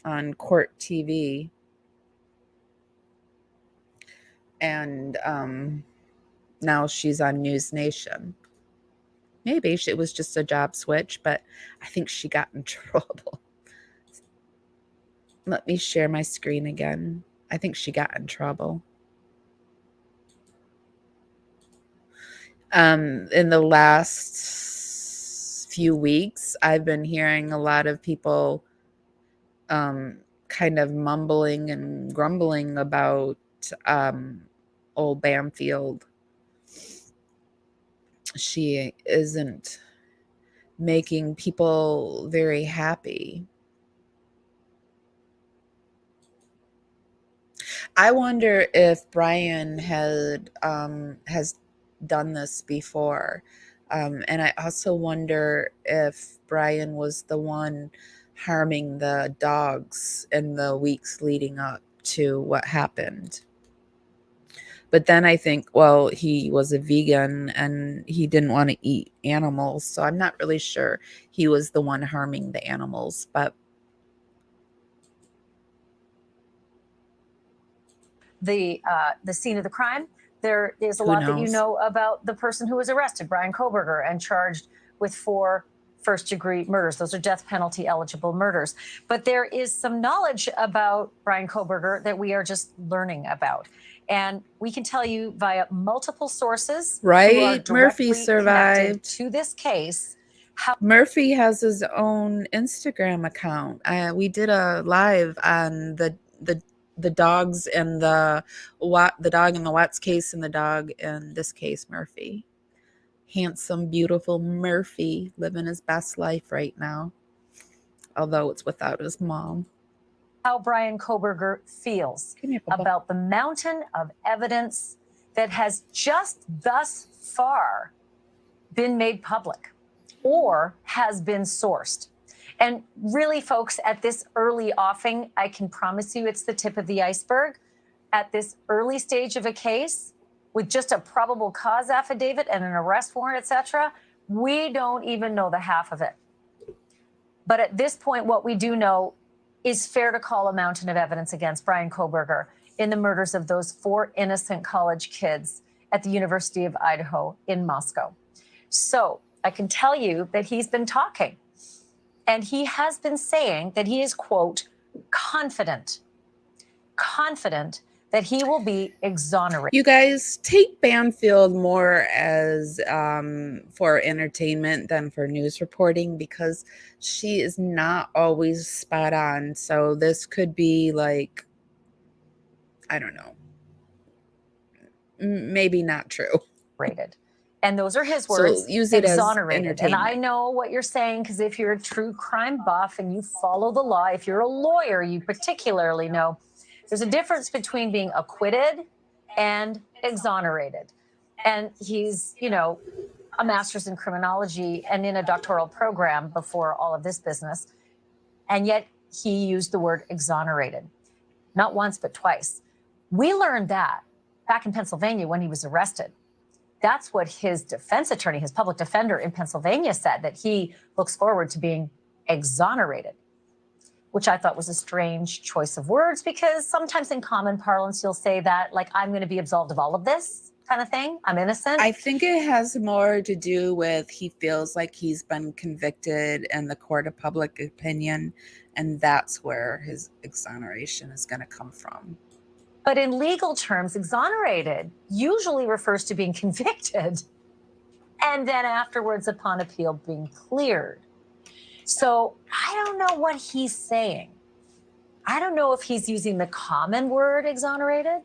on court TV. And now she's on News Nation. Maybe it was just a job switch, but I think she got in trouble. Let me share my screen again. I think she got in trouble. In the last few weeks, I've been hearing a lot of people kind of mumbling and grumbling about old Banfield. She isn't making people very happy. I wonder if Bryan has done this before. And I also wonder if Bryan was the one harming the dogs in the weeks leading up to what happened. But then I think, well, he was a vegan and he didn't want to eat animals. So I'm not really sure he was the one harming the animals. But the scene of the crime, there is a lot that you know about the person who was arrested, Bryan Kohberger, and charged with 4 first-degree murders. Those are death penalty eligible murders. But there is some knowledge about Bryan Kohberger that we are just learning about. And we can tell you via multiple sources who are Right? Murphy directly connected survived. to this case. How Murphy has his own Instagram account. We did a live on the dogs and the dog in the Watts case and the dog in this case, Murphy. Handsome, beautiful Murphy living his best life right now, although it's without his mom. how Bryan Kohberger feels about the mountain of evidence that has just thus far been made public or has been sourced. And really, folks, at this early offing, I can promise you it's the tip of the iceberg. At this early stage of a case, with just a probable cause affidavit and an arrest warrant, etc., we don't even know the half of it. But at this point, what we do know is fair to call a mountain of evidence against Bryan Kohberger in the murders of those 4 innocent college kids at the University of Idaho in Moscow. So I can tell you that he's been talking, and he has been saying that he is, quote, confident that he will be exonerated. You guys take Banfield more as for entertainment than for news reporting, because she is not always spot on. So this could be like, I don't know, maybe not true. Rated. And those are his words. So use it as exonerated. And entertainment. I know what you're saying, because if you're a true crime buff and you follow the law, if you're a lawyer, you particularly know there's a difference between being acquitted and exonerated. And he's, you know, a master's in criminology and in a doctoral program before all of this business. And yet he used the word exonerated, not once, but twice. We learned that back in Pennsylvania when he was arrested. That's what his defense attorney, his public defender in Pennsylvania, said, that he looks forward to being exonerated, which I thought was a strange choice of words, because sometimes in common parlance, you'll say that, like, I'm going to be absolved of all of this kind of thing. I'm innocent. I think it has more to do with he feels like he's been convicted in the court of public opinion, and that's where his exoneration is going to come from. But in legal terms, exonerated usually refers to being convicted and then afterwards, upon appeal, being cleared. So I don't know what he's saying. I don't know if he's using the common word exonerated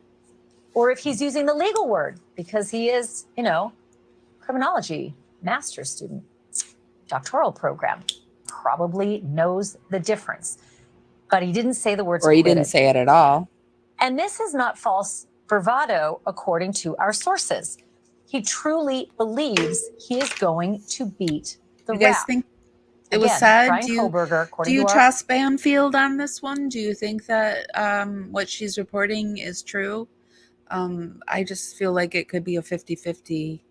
or if he's using the legal word, because he is, you know, criminology master's student, doctoral program, probably knows the difference. But he didn't say the words Or he acquitted. didn't say it at all. And this is not false bravado, according to our sources. He truly believes he is going to beat the You guys rap. think it was Again, said? Bryan Do you, Kohberger, according do you to our- trust Banfield on this one? Do you think that what she's reporting is true? I just feel like it could be a 50-50.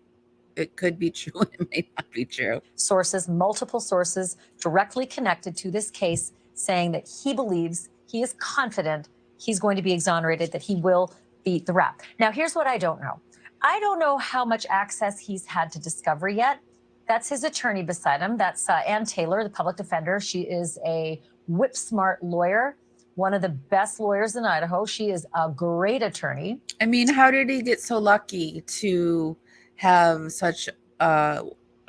It could be true and it may not be true. Sources, multiple sources directly connected to this case, saying that he believes, he is confident he's going to be exonerated, that he will beat the rap. Now, here's what I don't know. I don't know how much access he's had to discovery yet. That's his attorney beside him. That's Ann Taylor, the public defender. She is a whip-smart lawyer, one of the best lawyers in Idaho. She is a great attorney. I mean, how did he get so lucky to have such a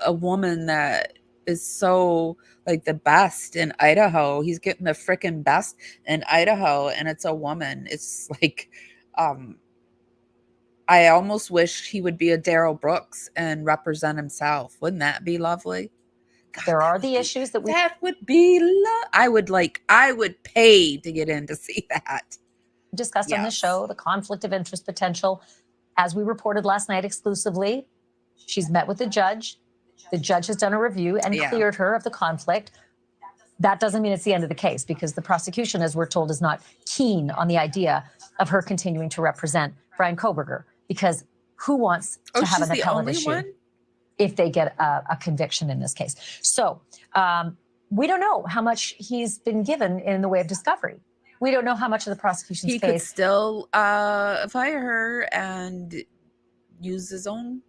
woman that is so like the best in Idaho? He's getting the freaking best in Idaho, and it's a woman. It's like, I almost wish he would be a Daryl Brooks and represent himself. Wouldn't that be lovely? God, there are the issues that we would be. I would pay to get in to see that. discussed on the show, the conflict of interest potential. As we reported last night exclusively, she's met with the judge. The judge has done a review and cleared her of the conflict. That doesn't mean it's the end of the case, because the prosecution, as we're told, is not keen on the idea of her continuing to represent Bryan Kohberger, because who wants to have an appellate issue if they get a conviction in this case? So we don't know how much he's been given in the way of discovery. We don't know how much of the prosecution's He case. could still fire her and use his own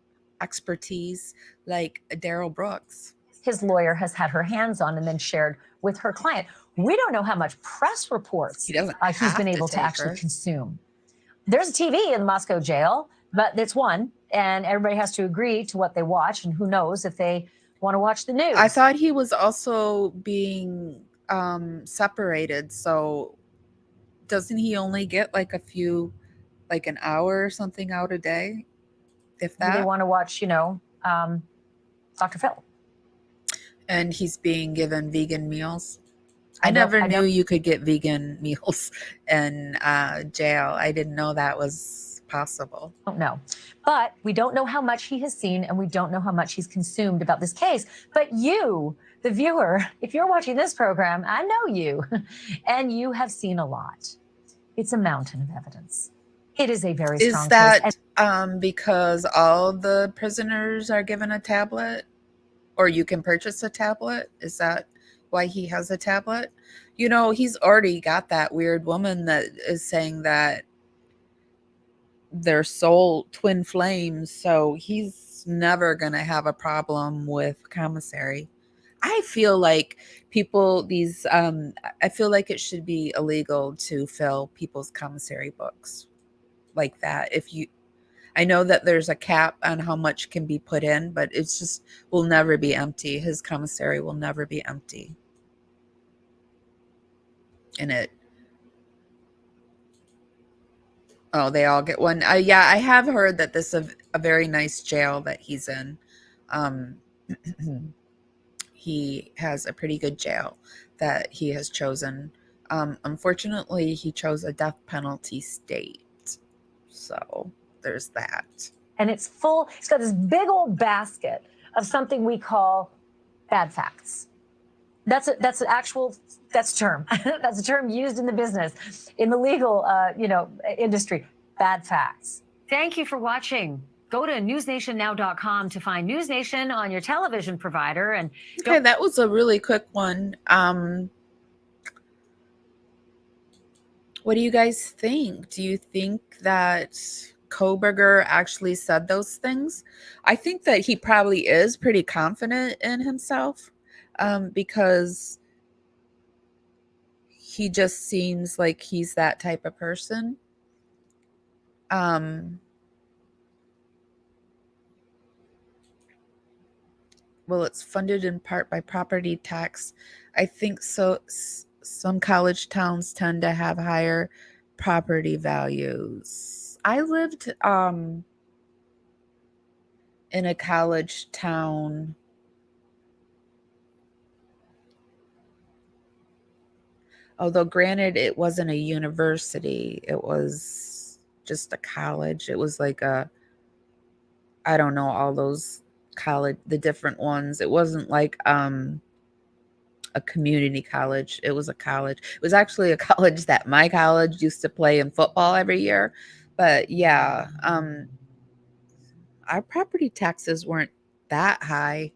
expertise like Daryl Brooks. his lawyer has had her hands on and then shared with her client. We don't know how much press reports He doesn't he's been have to able to take actually her. consume. There's a TV in the Moscow jail, but it's one, and everybody has to agree to what they watch, and who knows if they want to watch the news. I thought he was also being separated, so doesn't he only get like a few, like an hour or something out a day, if Maybe that? they want to watch, Dr. Phil. And he's being given vegan meals. I I never don't- knew you could get vegan meals in jail. I didn't know that was possible. Don't know. But we don't know how much he has seen, and we don't know how much he's consumed about this case. But you, the viewer, if you're watching this program, I know you, and you have seen a lot. It's a mountain of evidence. It is a very strong Is that case. because all the prisoners are given a tablet, or you can purchase a tablet? Is that why he has a tablet? You know, he's already got that weird woman that is saying that they're soul twin flames, so he's never gonna have a problem with commissary. I feel like I feel like it should be illegal to fill people's commissary books like that. I know that there's a cap on how much can be put in, but it's just will never be empty. His commissary will never be empty. And they all get one. Yeah, I have heard that this is a very nice jail that he's in. He has a pretty good jail that he has chosen. Unfortunately, he chose a death penalty state. So there's that. And it's full, it's got this big old basket of something we call bad facts. That's a term. That's a term used in the business, in the legal, industry. Bad facts. Thank you for watching. Go to newsnationnow.com to find News Nation on your television provider. And okay, that was a really quick one. What do you guys think? Do you think that Koberger actually said those things? I think that he probably is pretty confident in himself, because he just seems like he's that type of person. Well, it's funded in part by property tax. I think so. Some college towns tend to have higher property values. I lived in a college town. Although granted, it wasn't a university. It was just a college. It was like I don't know, all those college, the different ones. It wasn't like a community college. It was a college. It was actually a college that my college used to play in football every year. But yeah, our property taxes weren't that high.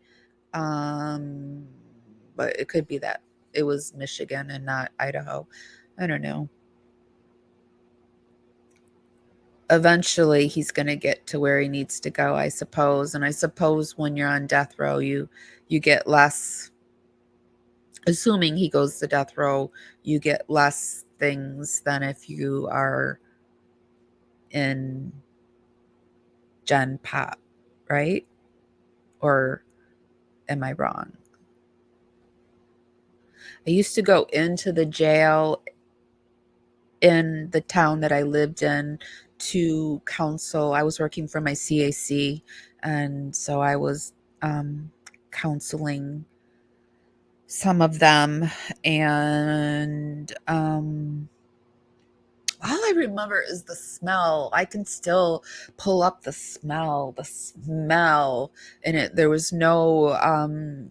But it could be that it was Michigan and not Idaho. I don't know. Eventually he's going to get to where he needs to go, I suppose. And I suppose when you're on death row, you get less, assuming he goes to death row, you get less things than if you are in Gen Pop, right? Or am I wrong? I used to go into the jail in the town that I lived in to counsel. I was working for my CAC, and so I was counseling some of them. And all I remember is the smell. I can still pull up the smell. And there was no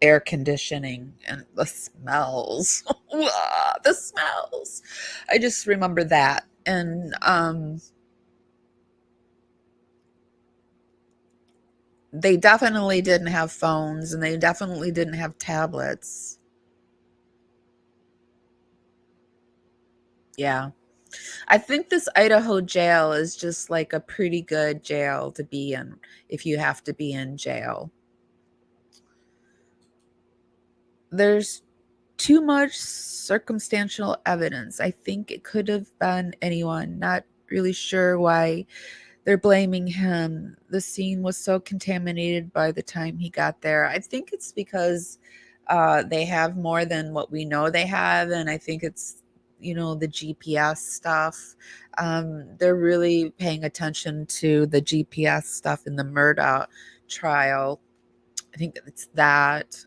air conditioning, and the smells. The smells. I just remember that. And they definitely didn't have phones, and they definitely didn't have tablets. Yeah. I think this Idaho jail is just like a pretty good jail to be in if you have to be in jail. there's too much circumstantial evidence. I think it could have been anyone. Not really sure why they're blaming him. The scene was so contaminated by the time he got there. I think it's because they have more than what we know they have, and I think it's, you know, the GPS stuff. They're really paying attention to the GPS stuff in the Murdaugh trial. I think it's that.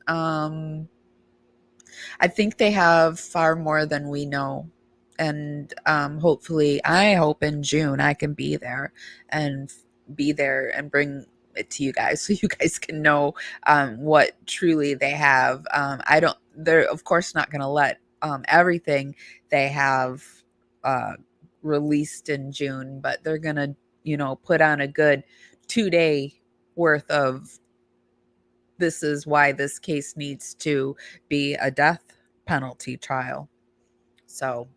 I think they have far more than we know. And hopefully, I hope in June I can be there and bring it to you guys so you guys can know what truly they have. They're of course not going to let everything they have released in June, but they're going to, you know, put on a good 2-day worth of this is why this case needs to be a death penalty trial. So,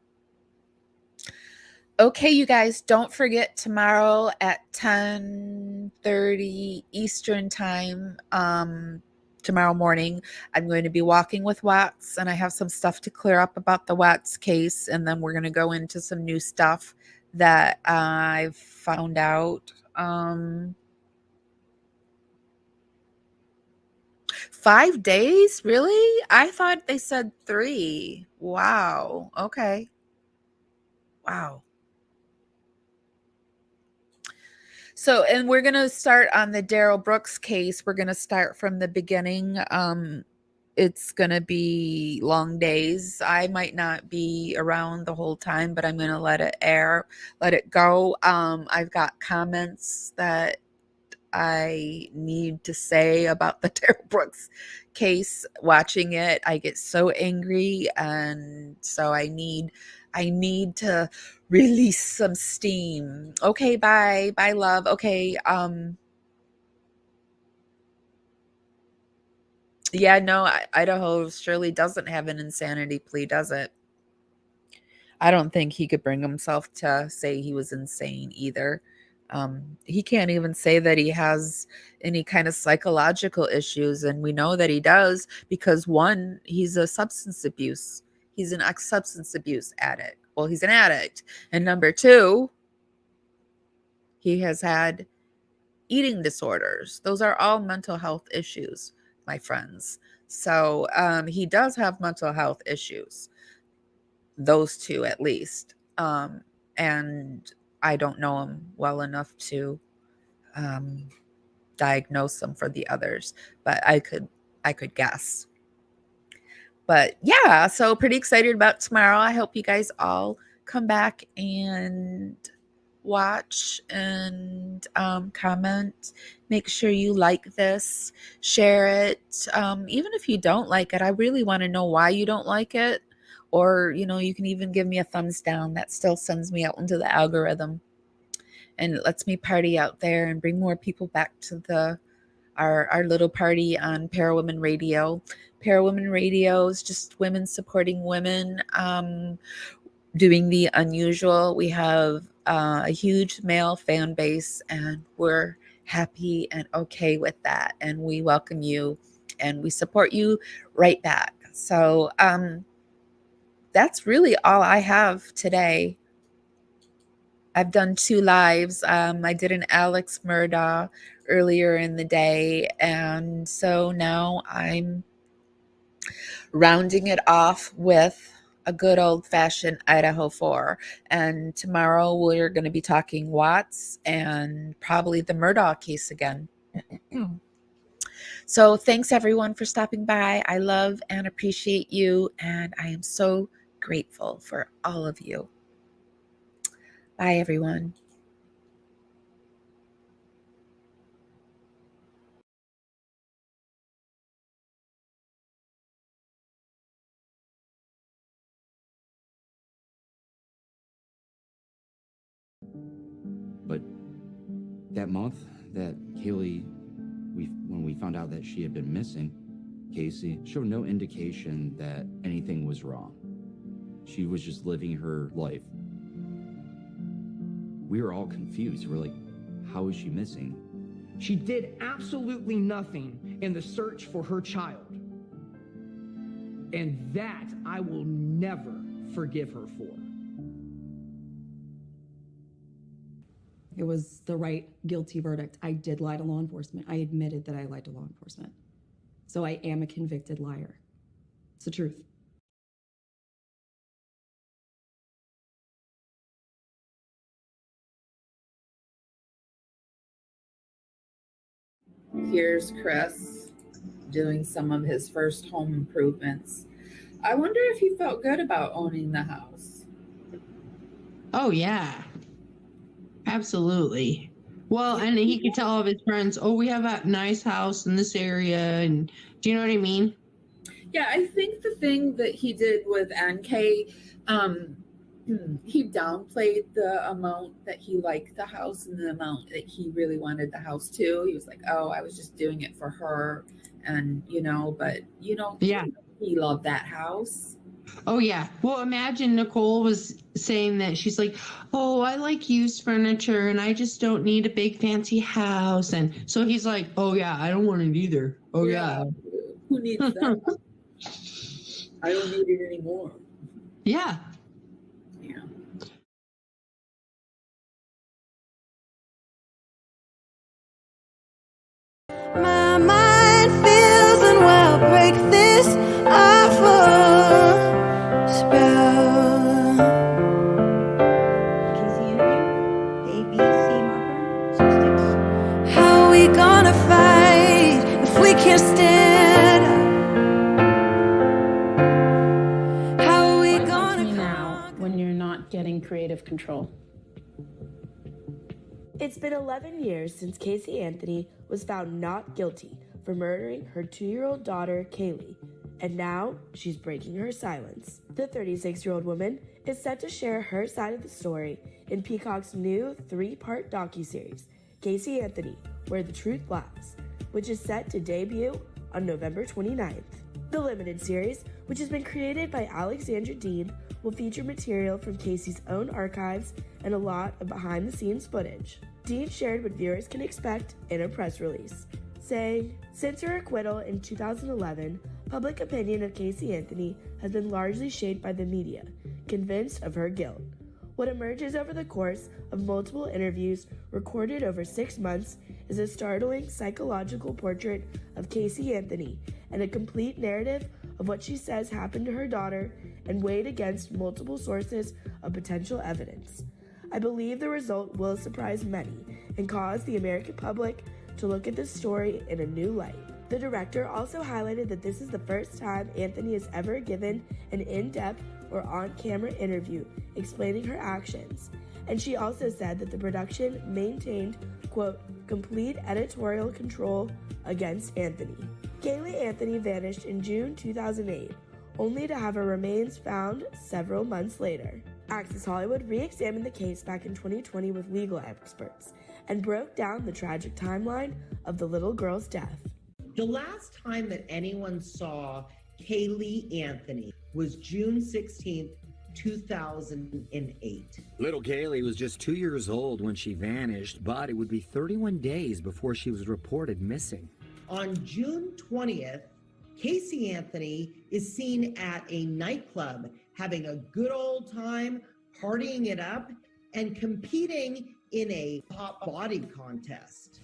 okay, you guys, don't forget tomorrow at 10:30 Eastern time, tomorrow morning, I'm going to be walking with Watts, and I have some stuff to clear up about the Watts case, and then we're going to go into some new stuff that I've found out. 5 days? Really? I thought they said 3. Wow. Okay. Wow. So, and we're going to start on the Daryl Brooks case. We're going to start from the beginning. It's going to be long days. I might not be around the whole time, but I'm going to let it go. I've got comments that I need to say about the Daryl Brooks case. Watching it, I get so angry, and so I need to release some steam. Okay, bye love. Okay, yeah, no, Idaho surely doesn't have an insanity plea, does it? I don't think he could bring himself to say he was insane either. He can't even say that he has any kind of psychological issues, and we know that he does because one, he's a substance abuse. He's an ex-substance abuse addict. Well, he's an addict. And number 2, he has had eating disorders. Those are all mental health issues, my friends. So he does have mental health issues. Those 2 at least. And I don't know him well enough to diagnose them for the others, but I could guess. But yeah, so pretty excited about tomorrow. I hope you guys all come back and watch and comment. Make sure you like this, share it. Even if you don't like it, I really want to know why you don't like it. Or, you know, you can even give me a thumbs down. That still sends me out into the algorithm and it lets me party out there and bring more people back to our little party on Parawomen Radio. Parawomen Radio is just women supporting women, doing the unusual. We have a huge male fan base, and we're happy and okay with that. And we welcome you, and we support you right back. So that's really all I have today. I've done 2 lives. I did an Alex Murdaugh earlier in the day, and so now I'm rounding it off with a good old-fashioned Idaho 4. And tomorrow we're going to be talking Watts and probably the Murdaugh case again. So thanks everyone for stopping by. I love and appreciate you, and I am so grateful for all of you. Bye, everyone. But that month that Kaylee, when we found out that she had been missing, Casey showed no indication that anything was wrong. She was just living her life. We were all confused. We're like, how is she missing? She did absolutely nothing in the search for her child. And that I will never forgive her for. It was the right guilty verdict. I did lie to law enforcement. I admitted that I lied to law enforcement. So I am a convicted liar. It's the truth. Here's Chris doing some of his first home improvements. I wonder if he felt good about owning the house. Oh, yeah. Absolutely. Well, and he could tell all of his friends, oh, we have a nice house in this area. And do you know what I mean? Yeah, I think the thing that he did with NK, he downplayed the amount that he liked the house and the amount that he really wanted the house too. He was like, oh, I was just doing it for her. And, but, yeah, he loved that house. Oh, yeah. Well, imagine Nicole was saying that she's like, oh, I like used furniture and I just don't need a big fancy house. And so he's like, oh, yeah, I don't want it either. Oh, yeah. Who needs that? I don't need it anymore. Yeah. Yeah. My mind feels unwell. Break this awful spell. How are we gonna fight if we can't stand up? How are we gonna now when you're not getting creative control? It's been 11 years since Casey Anthony was found not guilty for murdering her 2-year-old daughter, Kaylee, and now she's breaking her silence. The 36-year-old woman is set to share her side of the story in Peacock's new 3-part docuseries, Casey Anthony, Where the Truth Lies, which is set to debut on November 29th. The limited series, which has been created by Alexandra Dean, will feature material from Casey's own archives and a lot of behind-the-scenes footage. Dean shared what viewers can expect in a press release, saying, since her acquittal in 2011, public opinion of Casey Anthony has been largely shaped by the media, convinced of her guilt. What emerges over the course of multiple interviews recorded over 6 months is a startling psychological portrait of Casey Anthony and a complete narrative of what she says happened to her daughter and weighed against multiple sources of potential evidence. I believe the result will surprise many and cause the American public to look at this story in a new light. The director also highlighted that this is the first time Anthony has ever given an in-depth or on-camera interview explaining her actions, and she also said that the production maintained, quote, complete editorial control against Anthony. Kaylee Anthony vanished in June 2008, only to have her remains found several months later. Access Hollywood re-examined the case back in 2020 with legal experts and broke down the tragic timeline of the little girl's death. The last time that anyone saw Kaylee Anthony was June 16th, 2008. Little Kaylee was just 2 years old when she vanished, but it would be 31 days before she was reported missing. On June 20th, Casey Anthony is seen at a nightclub having a good old time, partying it up, and competing in a hot body contest.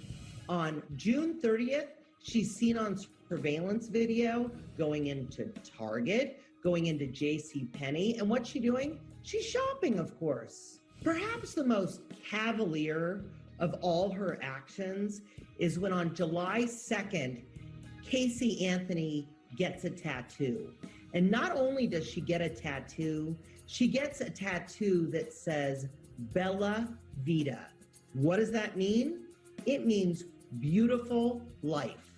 On June 30th, she's seen on surveillance video going into Target, going into JCPenney, and what's she doing? She's shopping, of course. Perhaps the most cavalier of all her actions is when on July 2nd, Casey Anthony gets a tattoo. And not only does she get a tattoo, she gets a tattoo that says Bella Vita. What does that mean? It means beautiful life.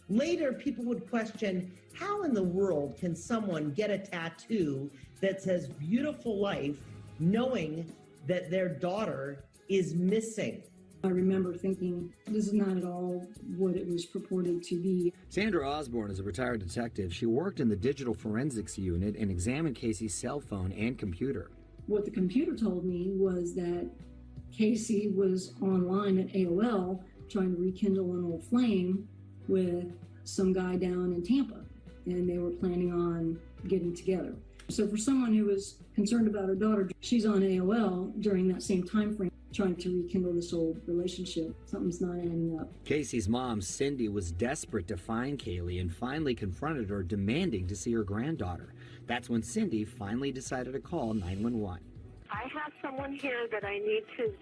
Later, people would question, how in the world can someone get a tattoo that says beautiful life knowing that their daughter is missing? I remember thinking, this is not at all what it was purported to be. Sandra Osborne is a retired detective. She worked in the digital forensics unit and examined Casey's cell phone and computer. What the computer told me was that Casey was online at AOL trying to rekindle an old flame with some guy down in Tampa. and they were planning on getting together. So for someone who was concerned about her daughter, she's on AOL during that same time frame, trying to rekindle this old relationship. Something's not adding up. Casey's mom, Cindy, was desperate to find Kaylee and finally confronted her, demanding to see her granddaughter. That's when Cindy finally decided to call 911. I have someone here that I need to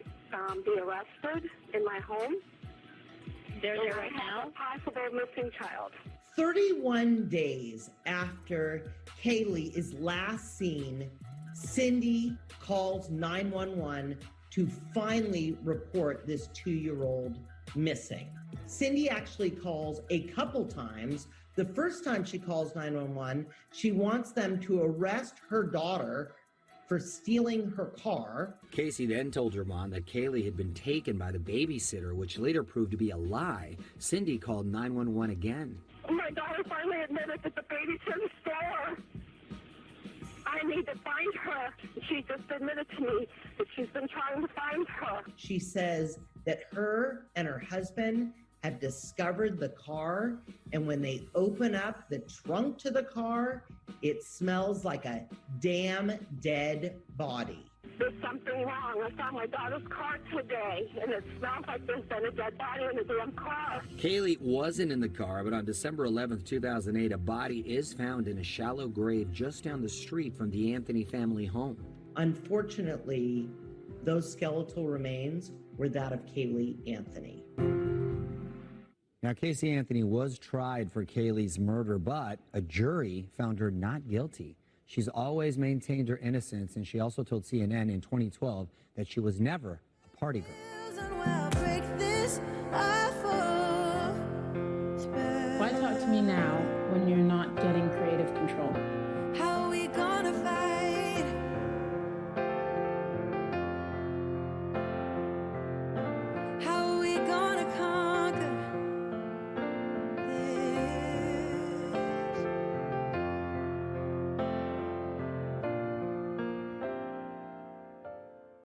be arrested in my home. They're there right now. A possible missing child. 31 days after Kaylee is last seen, Cindy calls 911 to finally report this 2-year-old missing. Cindy actually calls a couple times. The first time she calls 911, she wants them to arrest her daughter for stealing her car. Casey then told her mom that Kaylee had been taken by the babysitter, which later proved to be a lie. Cindy called 911 again. My daughter finally admitted that the baby's in the store. I need to find her. She just admitted to me that she's been trying to find her. She says that her and her husband have discovered the car, and when they open up the trunk to the car, it smells like a damn dead body. There's something wrong. I found my daughter's car today, and it smells like there's been a dead body in the damn car. Kaylee wasn't in the car, but on December 11th, 2008, a body is found in a shallow grave just down the street from the Anthony family home. Unfortunately, those skeletal remains were that of Kaylee Anthony. Now, Casey Anthony was tried for Kaylee's murder, but a jury found her not guilty. She's always maintained her innocence, and she also told CNN in 2012 that she was never a party girl.